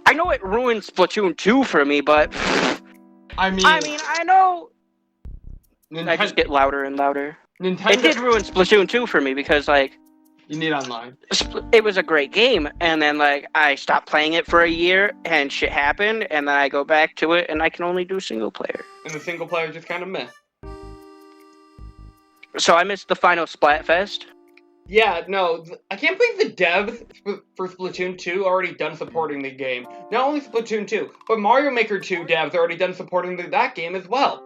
I know it ruined Splatoon 2 for me, but I mean, I know. I just get louder and louder. It did ruin Splatoon 2 for me because, like... You need online. It was a great game, and then, like, I stopped playing it for a year, and shit happened, and then I go back to it, and I can only do single player. And the single player is just kind of meh. So I missed the final Splatfest. Yeah, no, I can't believe the devs for Splatoon 2 already done supporting the game. Not only Splatoon 2, but Mario Maker 2 devs already done supporting that game as well.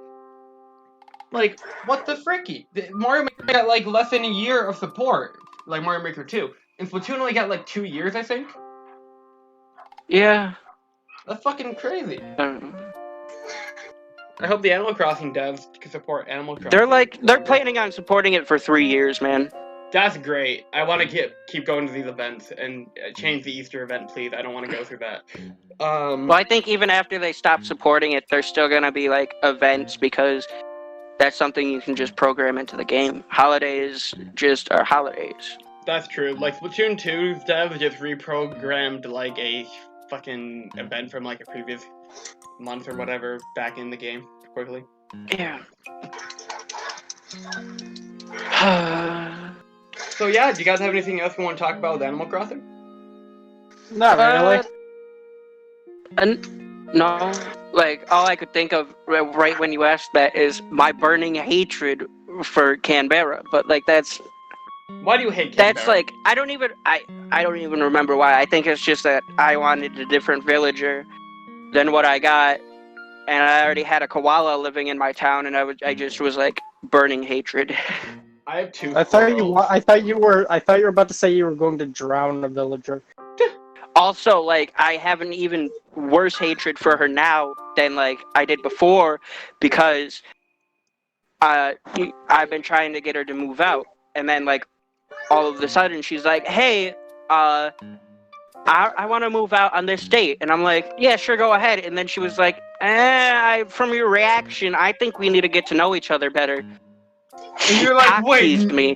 Like, what the fricky? Mario Maker got, like, less than a year of support, like Mario Maker 2. And Splatoon only got, like, 2 years, I think? Yeah. That's fucking crazy. I hope the Animal Crossing devs can support Animal Crossing. They're planning on supporting it for 3 years, man. That's great. I want to keep going to these events and change the Easter event, please. I don't want to go through that. Well, I think even after they stop supporting it, there's still gonna be, like, events because... That's something you can just program into the game. Holidays just are holidays. That's true. Like, Splatoon 2's dev just reprogrammed, like, a fucking event from, like, a previous month or whatever back in the game quickly. Yeah. So, yeah, do you guys have anything else you want to talk about with Animal Crossing? Not really. No. Like, all I could think of right when you asked that is my burning hatred for Canberra. But, like, that's... Why do you hate Canberra? That's, like, I don't even remember why. I think it's just that I wanted a different villager than what I got. And I already had a koala living in my town, and I just was, like, burning hatred. I have two. I thought you were about to say you were going to drown a villager. Also, like, I have an even worse hatred for her now than, like, I did before because I've been trying to get her to move out. And then, like, all of a sudden, she's like, hey, I want to move out on this date. And I'm like, yeah, sure, go ahead. And then she was like, from your reaction, I think we need to get to know each other better. And you're like, wait. Me.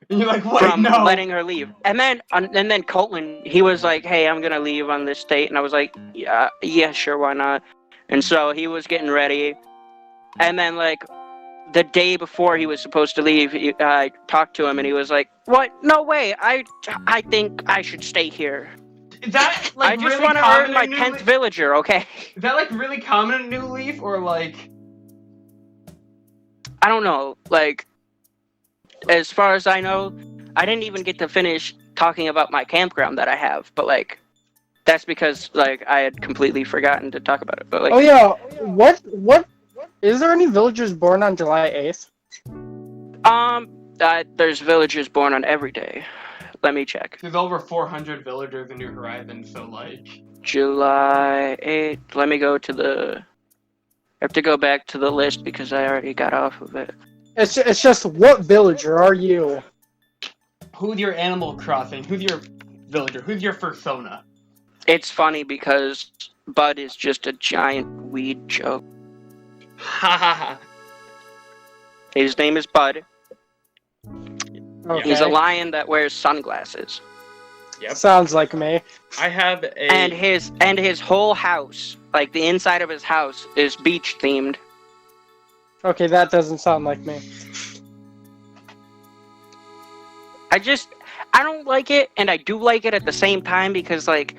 And you're like, wait, from no. letting her leave. And then Colton, he was like, hey, I'm gonna leave on this date. And I was like, yeah, sure, why not? And so he was getting ready. And then, like, the day before he was supposed to leave, I talked to him and he was like, what? No way, I think I should stay here. Is that, like, I just want to earn my 10th villager, okay? Is that, like, really common in New Leaf, or, like... I don't know, like... As far as I know, I didn't even get to finish talking about my campground that I have, but, like, that's because, like, I had completely forgotten to talk about it, but, like... Oh, yeah, what, is there any villagers born on July 8th? There's villagers born on every day. Let me check. There's over 400 villagers in New Horizons, so, like... July 8th, let me go to the... I have to go back to the list because I already got off of it. It's just, what villager are you? Who's your Animal Crossing? Who's your villager? Who's your fursona? It's funny because Bud is just a giant weed joke. Ha ha ha. His name is Bud. Okay. He's a lion that wears sunglasses. Yep. Sounds like me. I have a. And his whole house, like the inside of his house, is beach themed. Okay, that doesn't sound like me. I don't like it, and I do like it at the same time because like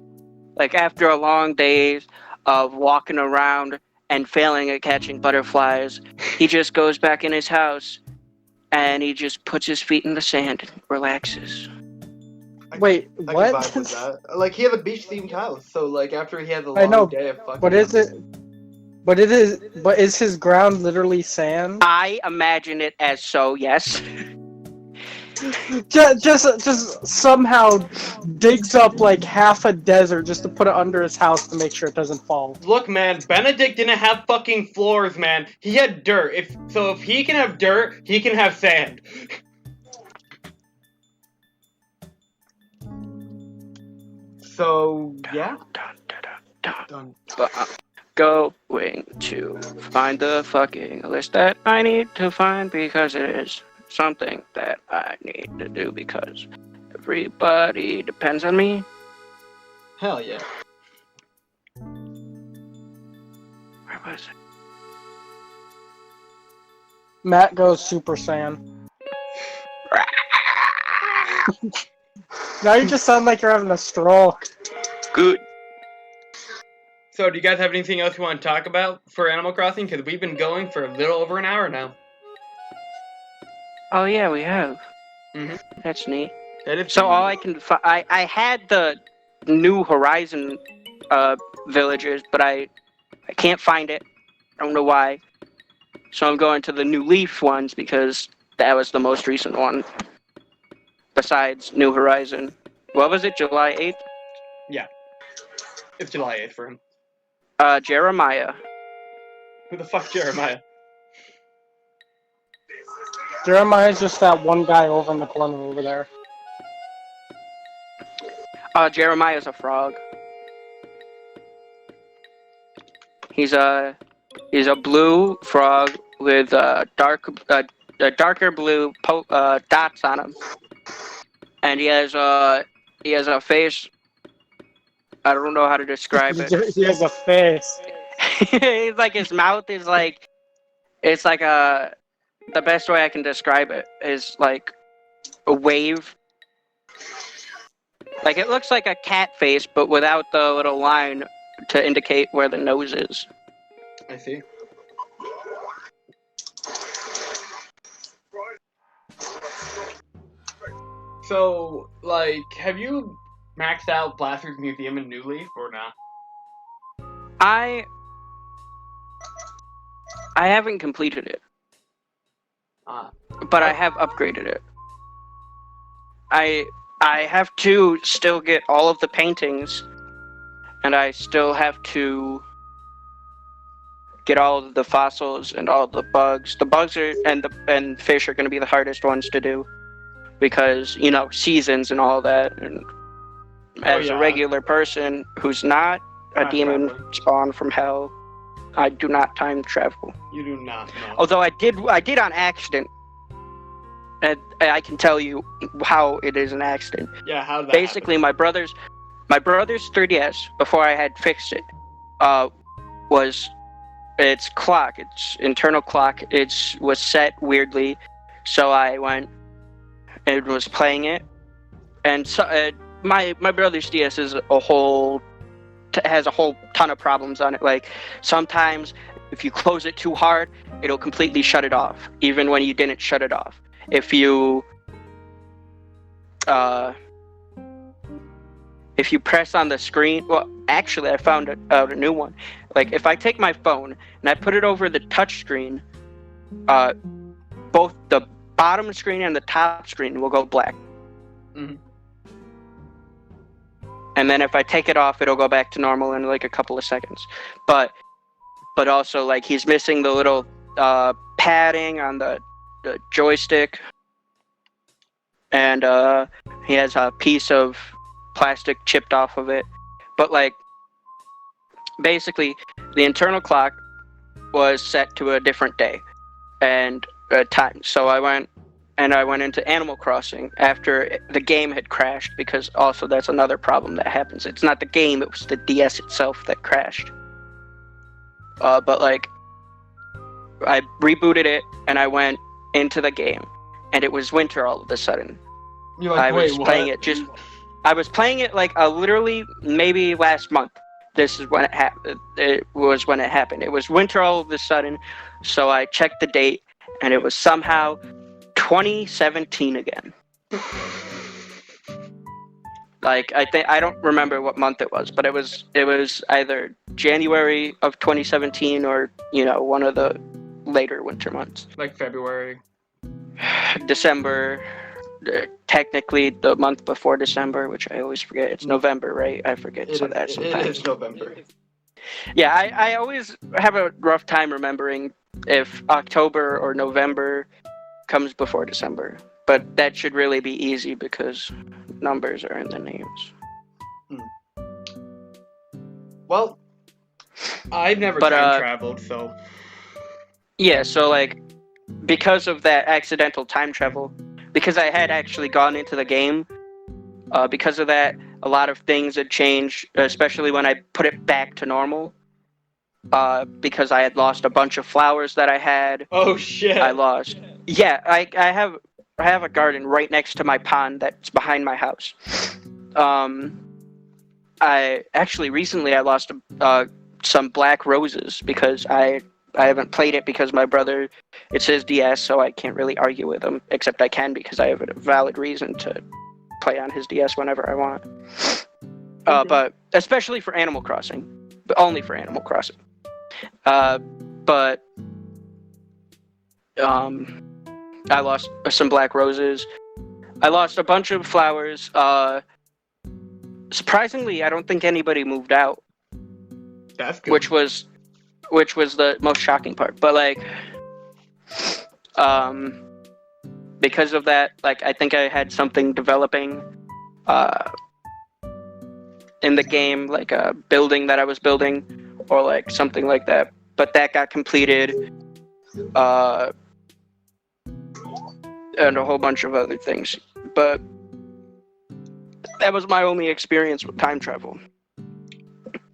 after a long day of walking around and failing at catching butterflies, he just goes back in his house and he just puts his feet in the sand and relaxes. Wait, I what? can vibe with that. Like, he had a beach-themed house, so, like, after he had the I know, long day of fucking... But is his ground literally sand? I imagine it as so, yes. Just somehow digs up like half a desert just to put it under his house to make sure it doesn't fall. Look, man, Benedict didn't have fucking floors, man. He had dirt. If he can have dirt, he can have sand. So, yeah. Dun. But I'm going to find the fucking list that I need to find because it is something that I need to do because everybody depends on me. Hell yeah. Where was it? Matt goes Super Saiyan. Now you just sound like you're having a stroke. Good. So, do you guys have anything else you want to talk about for Animal Crossing? Because we've been going for a little over an hour now. Oh yeah, we have. Mhm. That's neat. That is So all I can I had the New Horizon villages, but I can't find it. I don't know why. So I'm going to the New Leaf ones because that was the most recent one. Besides New Horizon. What was it, July 8th? It's July 8th for him. Jeremiah. Who the fuck's Jeremiah? Jeremiah's just that one guy over in the corner over there. Jeremiah's a frog. He's a blue frog with darker blue dots on him, and he has a face. I don't know how to describe it. He has a face. He's like his mouth is like it's like the best way I can describe it is like a wave. Like it looks like a cat face, but without the little line to indicate where the nose is. I see. So, like, have you maxed out Blaster's Museum in New Leaf or not? I haven't completed it, but I have upgraded it. I have to still get all of the paintings, and I still have to get all of the fossils and all the bugs. The bugs and fish are going to be the hardest ones to do because seasons and all that. And as a regular person who's not a demon spawn from hell, I do not time travel. You do not know. Although I did on accident. And I can tell you how it is an accident. Yeah, how did that Basically, happen? my brother's 3DS, before I had fixed it, was its clock, its internal clock, was set weirdly. So I went and was playing it, and so my brother's DS is has a whole ton of problems on it. Like sometimes if you close it too hard, it'll completely shut it off, even when you didn't shut it off. If you press on the screen, well, actually, I found out a new one. Like, if I take my phone and I put it over the touch screen, both the bottom screen and the top screen will go black. Mm-hmm. And then if I take it off, it'll go back to normal in like a couple of seconds. But also, like, he's missing the little padding on the joystick, and he has a piece of plastic chipped off of it. But like basically the internal clock was set to a different day and time. So I went into Animal Crossing after the game had crashed, because also that's another problem that happens. It's not the game, it was the DS itself that crashed. But like, I rebooted it and I went into the game, and it was winter all of a sudden. You're like, I was wait, what? I was playing it like literally maybe last month. This is when it happened. It was when it happened. It was winter all of a sudden, so I checked the date, and it was somehow 2017 again. Like, I don't remember what month it was, but it was either January of 2017 or, one of the later winter months. Like February. December, technically the month before December, which I always forget. It's November, right? I forget that sometimes. It is November. Yeah, I always have a rough time remembering if October or November comes before December. But that should really be easy because numbers are in the names. Well, I've never time traveled, so... Yeah, so like, because of that accidental time travel, because I had actually gone into the game, because of that, a lot of things had changed, especially when I put it back to normal. Because I had lost a bunch of flowers that I had. Oh shit! I lost. Yeah, I have a garden right next to my pond that's behind my house. I actually recently I lost some black roses because I haven't played it because my brother, it's his DS, so I can't really argue with him, except I can because I have a valid reason to play on his DS whenever I want. But especially for Animal Crossing, but only for Animal Crossing. But I lost some black roses. I lost a bunch of flowers. Surprisingly, I don't think anybody moved out. That's good. Which was the most shocking part. But like, because of that, like, I think I had something developing in the game, like a building that I was building, or like something like that. But that got completed. And a whole bunch of other things. But that was my only experience with time travel.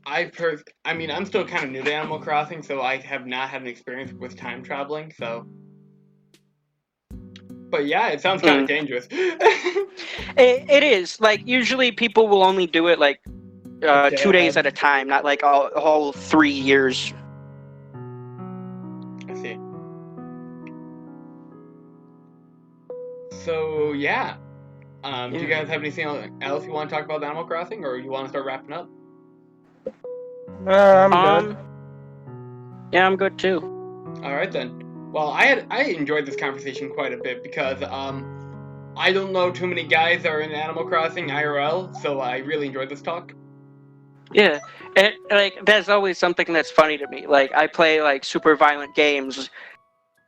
I'm still kind of new to Animal Crossing, so I have not had an experience with time traveling, so... But yeah, it sounds kind of dangerous. It is. Like, usually people will only do it, like, 2 days at a time, not like a whole 3 years. I see. So, yeah. Do you guys have anything else you want to talk about Animal Crossing, or you want to start wrapping up? I'm good. Yeah, I'm good too. Alright then. Well, I enjoyed this conversation quite a bit because, I don't know too many guys that are in Animal Crossing IRL, so I really enjoyed this talk. Yeah, and like, that's always something that's funny to me. Like, I play like super violent games,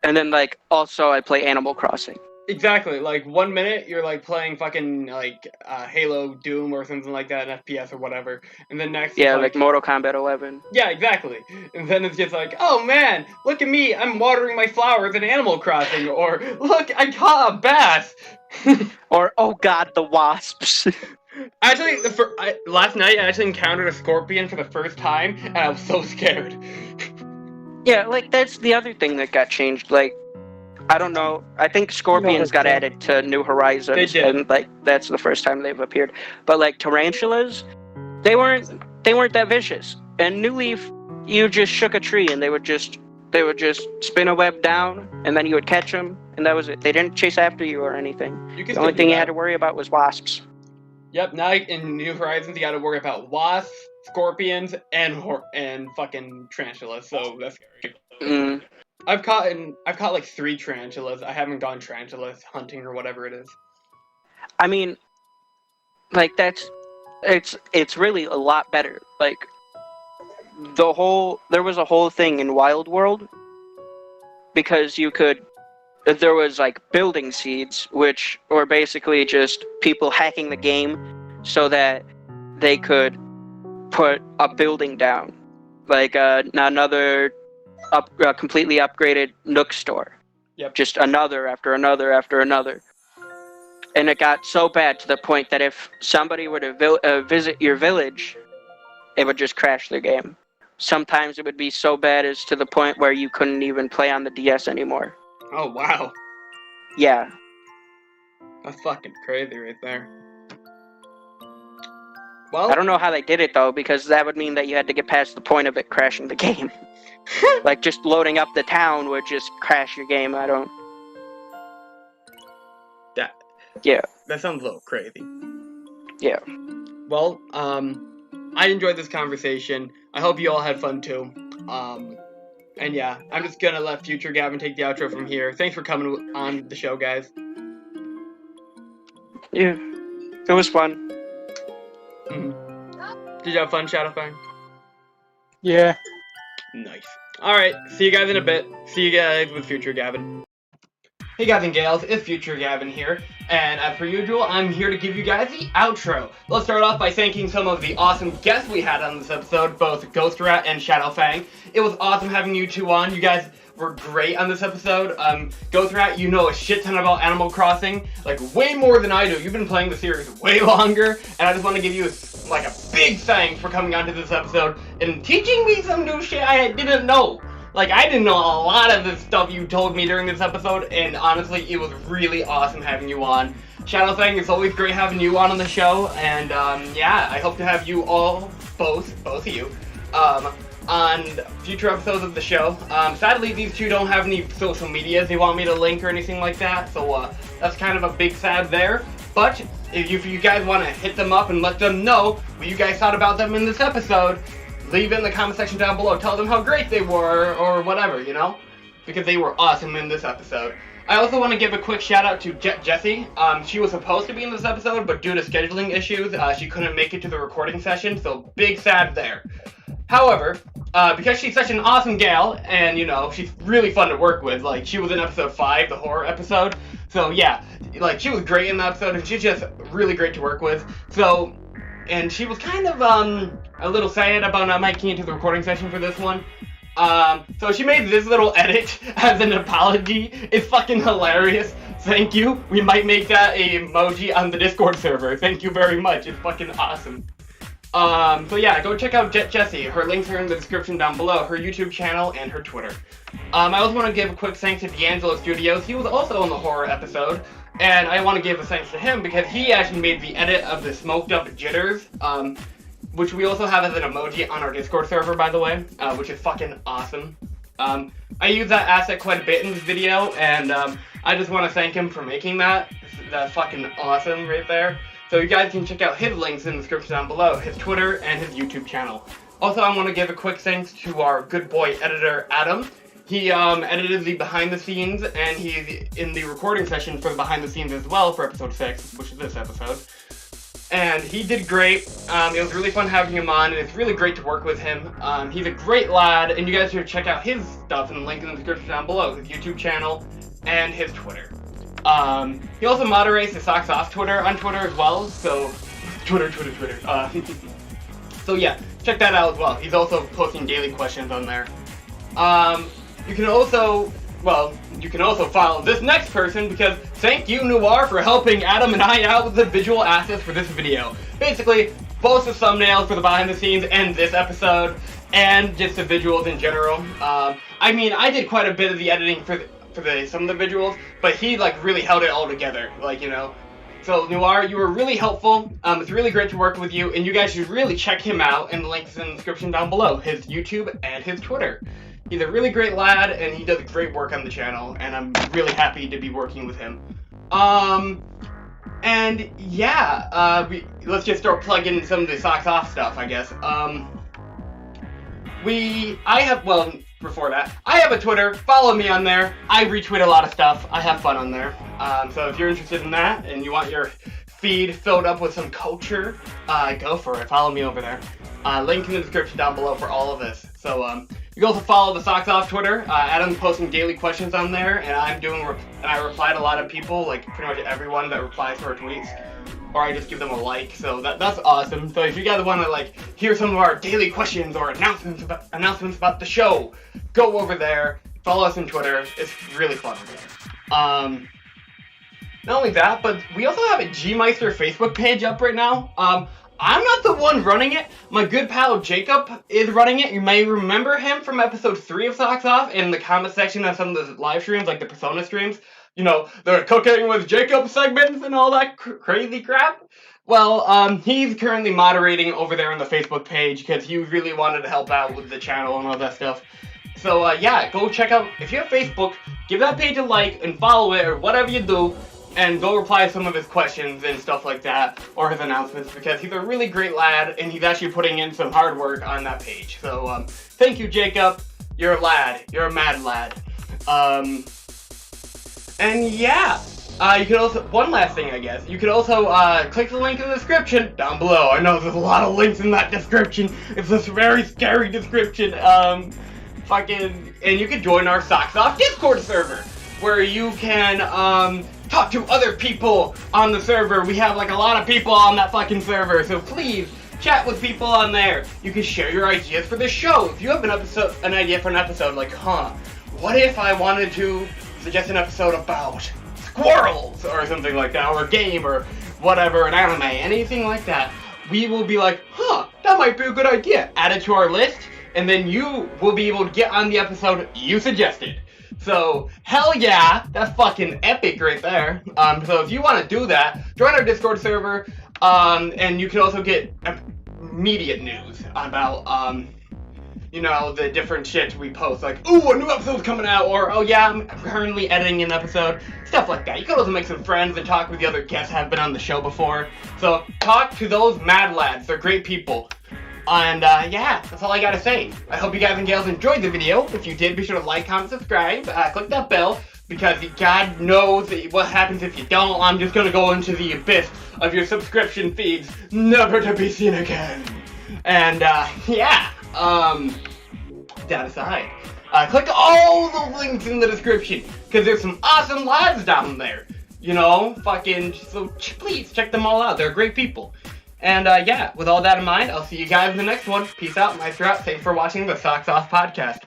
and then like also I play Animal Crossing. Exactly, like 1 minute you're like playing fucking like Halo, Doom, or something like that, an FPS or whatever, and then next yeah, like Mortal Kombat 11. Yeah, exactly. And then it's just like, oh man, look at me, I'm watering my flowers in Animal Crossing, or look, I caught a bass. Or oh god, the wasps. Actually, last night I actually encountered a scorpion for the first time, and I was so scared. Yeah, like that's the other thing that got changed. Like, I don't know. I think scorpions got added to New Horizons, They did. and like that's the first time they've appeared. But like tarantulas, they weren't that vicious. And New Leaf, you just shook a tree, and they would just spin a web down, and then you would catch them, and that was it. They didn't chase after you or anything. The only thing you had to worry about was wasps. Yep. Now in New Horizons, you got to worry about wasps, scorpions, and fucking tarantulas. So that's scary. Mm. I've caught like 3 tarantulas. I haven't gone tarantulas hunting or whatever it is. I mean, like it's really a lot better. Like there was a whole thing in Wild World because there was like building seeds, which were basically just people hacking the game so that they could put a building down like another completely upgraded Nook store. Yep. Just another after another after another. And it got so bad to the point that if somebody were to visit your village, it would just crash their game. Sometimes it would be so bad as to the point where you couldn't even play on the DS anymore. Oh, wow. Yeah. That's fucking crazy right there. Well, I don't know how they did it, though, because that would mean that you had to get past the point of it crashing the game. Like, just loading up the town would just crash your game. I don't... Yeah. That sounds a little crazy. Yeah. Well, I enjoyed this conversation. I hope you all had fun, too. And yeah, I'm just gonna let Future Gavin take the outro from here. Thanks for coming on the show, guys. Yeah. It was fun. Mm-hmm. Did you have fun, ShadowFang? Yeah. Nice. Alright, see you guys in a bit. See you guys with Future Gavin. Hey guys and gals, it's Future Gavin here, and as per usual, I'm here to give you guys the outro. Let's start off by thanking some of the awesome guests we had on this episode, both GhostRat and ShadowFang. It was awesome having you two on. You guys were great on this episode. GhostRat, you know a shit ton about Animal Crossing, like way more than I do. You've been playing the series way longer, and I just want to give you a big thanks for coming onto this episode and teaching me some new shit I didn't know. Like, I didn't know a lot of the stuff you told me during this episode, and honestly, it was really awesome having you on. ShadowFang, it's always great having you on the show, and yeah, I hope to have you all, both of you, on future episodes of the show. Sadly, these two don't have any social medias they want me to link or anything like that, so that's kind of a big sad there. But if you guys want to hit them up and let them know what you guys thought about them in this episode, leave it in the comment section down below. Tell them how great they were, or whatever, you know? Because they were awesome in this episode. I also want to give a quick shout out to Jett Jesse. She was supposed to be in this episode, but due to scheduling issues, she couldn't make it to the recording session, so big sad there. However, because she's such an awesome gal, and, you know, she's really fun to work with, like, she was in episode 5, the horror episode, so yeah, like, she was great in the episode, and she's just really great to work with, so... And she was kind of, a little sad about not making it to the recording session for this one. So she made this little edit as an apology. It's fucking hilarious. Thank you. We might make that a emoji on the Discord server. Thank you very much. It's fucking awesome. So yeah, go check out Jett Jesse. Her links are in the description down below. Her YouTube channel and her Twitter. I also want to give a quick thanks to D'Angelo Studios. He was also in the horror episode. And I want to give a thanks to him because he actually made the edit of the smoked up Jitters, which we also have as an emoji on our Discord server, by the way, which is fucking awesome. I use that asset quite a bit in this video, and I just want to thank him for making that. That's fucking awesome right there. So you guys can check out his links in the description down below, his Twitter and his YouTube channel. Also, I want to give a quick thanks to our good boy editor, Adam. He edited the behind the scenes, and he's in the recording session for the behind the scenes as well for episode 6, which is this episode. And he did great. It was really fun having him on, and it's really great to work with him. He's a great lad, and you guys should check out his stuff in the link in the description down below, his YouTube channel and his Twitter. He also moderates the Socks Off Twitter on Twitter as well, so Twitter. So yeah, check that out as well. He's also posting daily questions on there. You can also follow this next person because thank you, Noir, for helping Adam and I out with the visual assets for this video. Basically, both the thumbnails for the behind the scenes and this episode, and just the visuals in general. I mean, I did quite a bit of the editing for some of the visuals, but he like really held it all together, like, you know. So Noir, you were really helpful. It's really great to work with you, and you guys should really check him out, and the link is in the description down below, his YouTube and his Twitter. He's a really great lad, and he does great work on the channel, and I'm really happy to be working with him. And yeah, let's just start plugging some of the Socks Off stuff, I guess. Before that, I have a Twitter. Follow me on there. I retweet a lot of stuff. I have fun on there. So if you're interested in that, and you want your feed filled up with some culture, go for it. Follow me over there. Link in the description down below for all of this. So, you can also follow the Socks Off Twitter. Adam's posting daily questions on there, and I reply to a lot of people, like pretty much everyone that replies to our tweets. or I just give them a like. So that's awesome. So if you guys want to like hear some of our daily questions or announcements about the show, go over there. Follow us on Twitter. It's really fun over there. Not only that, but we also have a G-Meister Facebook page up right now. I'm not the one running it. My good pal Jacob is running it. You may remember him from episode 3 of Socks Off in the comment section of some of the live streams, like the Persona streams. You know, the cooking with Jacob segments and all that crazy crap. Well, he's currently moderating over there on the Facebook page because he really wanted to help out with the channel and all that stuff. So, yeah, go check out, if you have Facebook, give that page a like and follow it or whatever you do. And go reply to some of his questions and stuff like that, or his announcements, because he's a really great lad, and he's actually putting in some hard work on that page. So, thank you, Jacob. You're a lad. You're a mad lad. And yeah, you could also, one last thing, I guess, you could also, click the link in the description down below. I know there's a lot of links in that description. It's a very scary description. And you can join our Socks Off Discord server, where you can, talk to other people on the server. We have like a lot of people on that fucking server, so please chat with people on there. You can share your ideas for the show. If you have an idea for an episode, like, what if I wanted to suggest an episode about squirrels or something like that, or a game or whatever, an anime, anything like that, we will be like, that might be a good idea. Add it to our list, and then you will be able to get on the episode you suggested. So, hell yeah, that's fucking epic right there. So if you want to do that, join our Discord server, and you can also get immediate news about, you know, the different shit we post, like, ooh, a new episode's coming out, or, oh yeah, I'm currently editing an episode, stuff like that. You can also make some friends and talk with the other guests who have been on the show before. So, talk to those mad lads, they're great people. And, yeah, that's all I gotta say. I hope you guys and gals enjoyed the video. If you did, be sure to like, comment, subscribe, click that bell, because God knows what happens if you don't. I'm just gonna go into the abyss of your subscription feeds, never to be seen again. And, yeah, that aside, click all the links in the description, because there's some awesome lads down there. You know, so please check them all out. They're great people. And, yeah, with all that in mind, I'll see you guys in the next one. Peace out, Meister out. Thanks for watching the Socks Off podcast.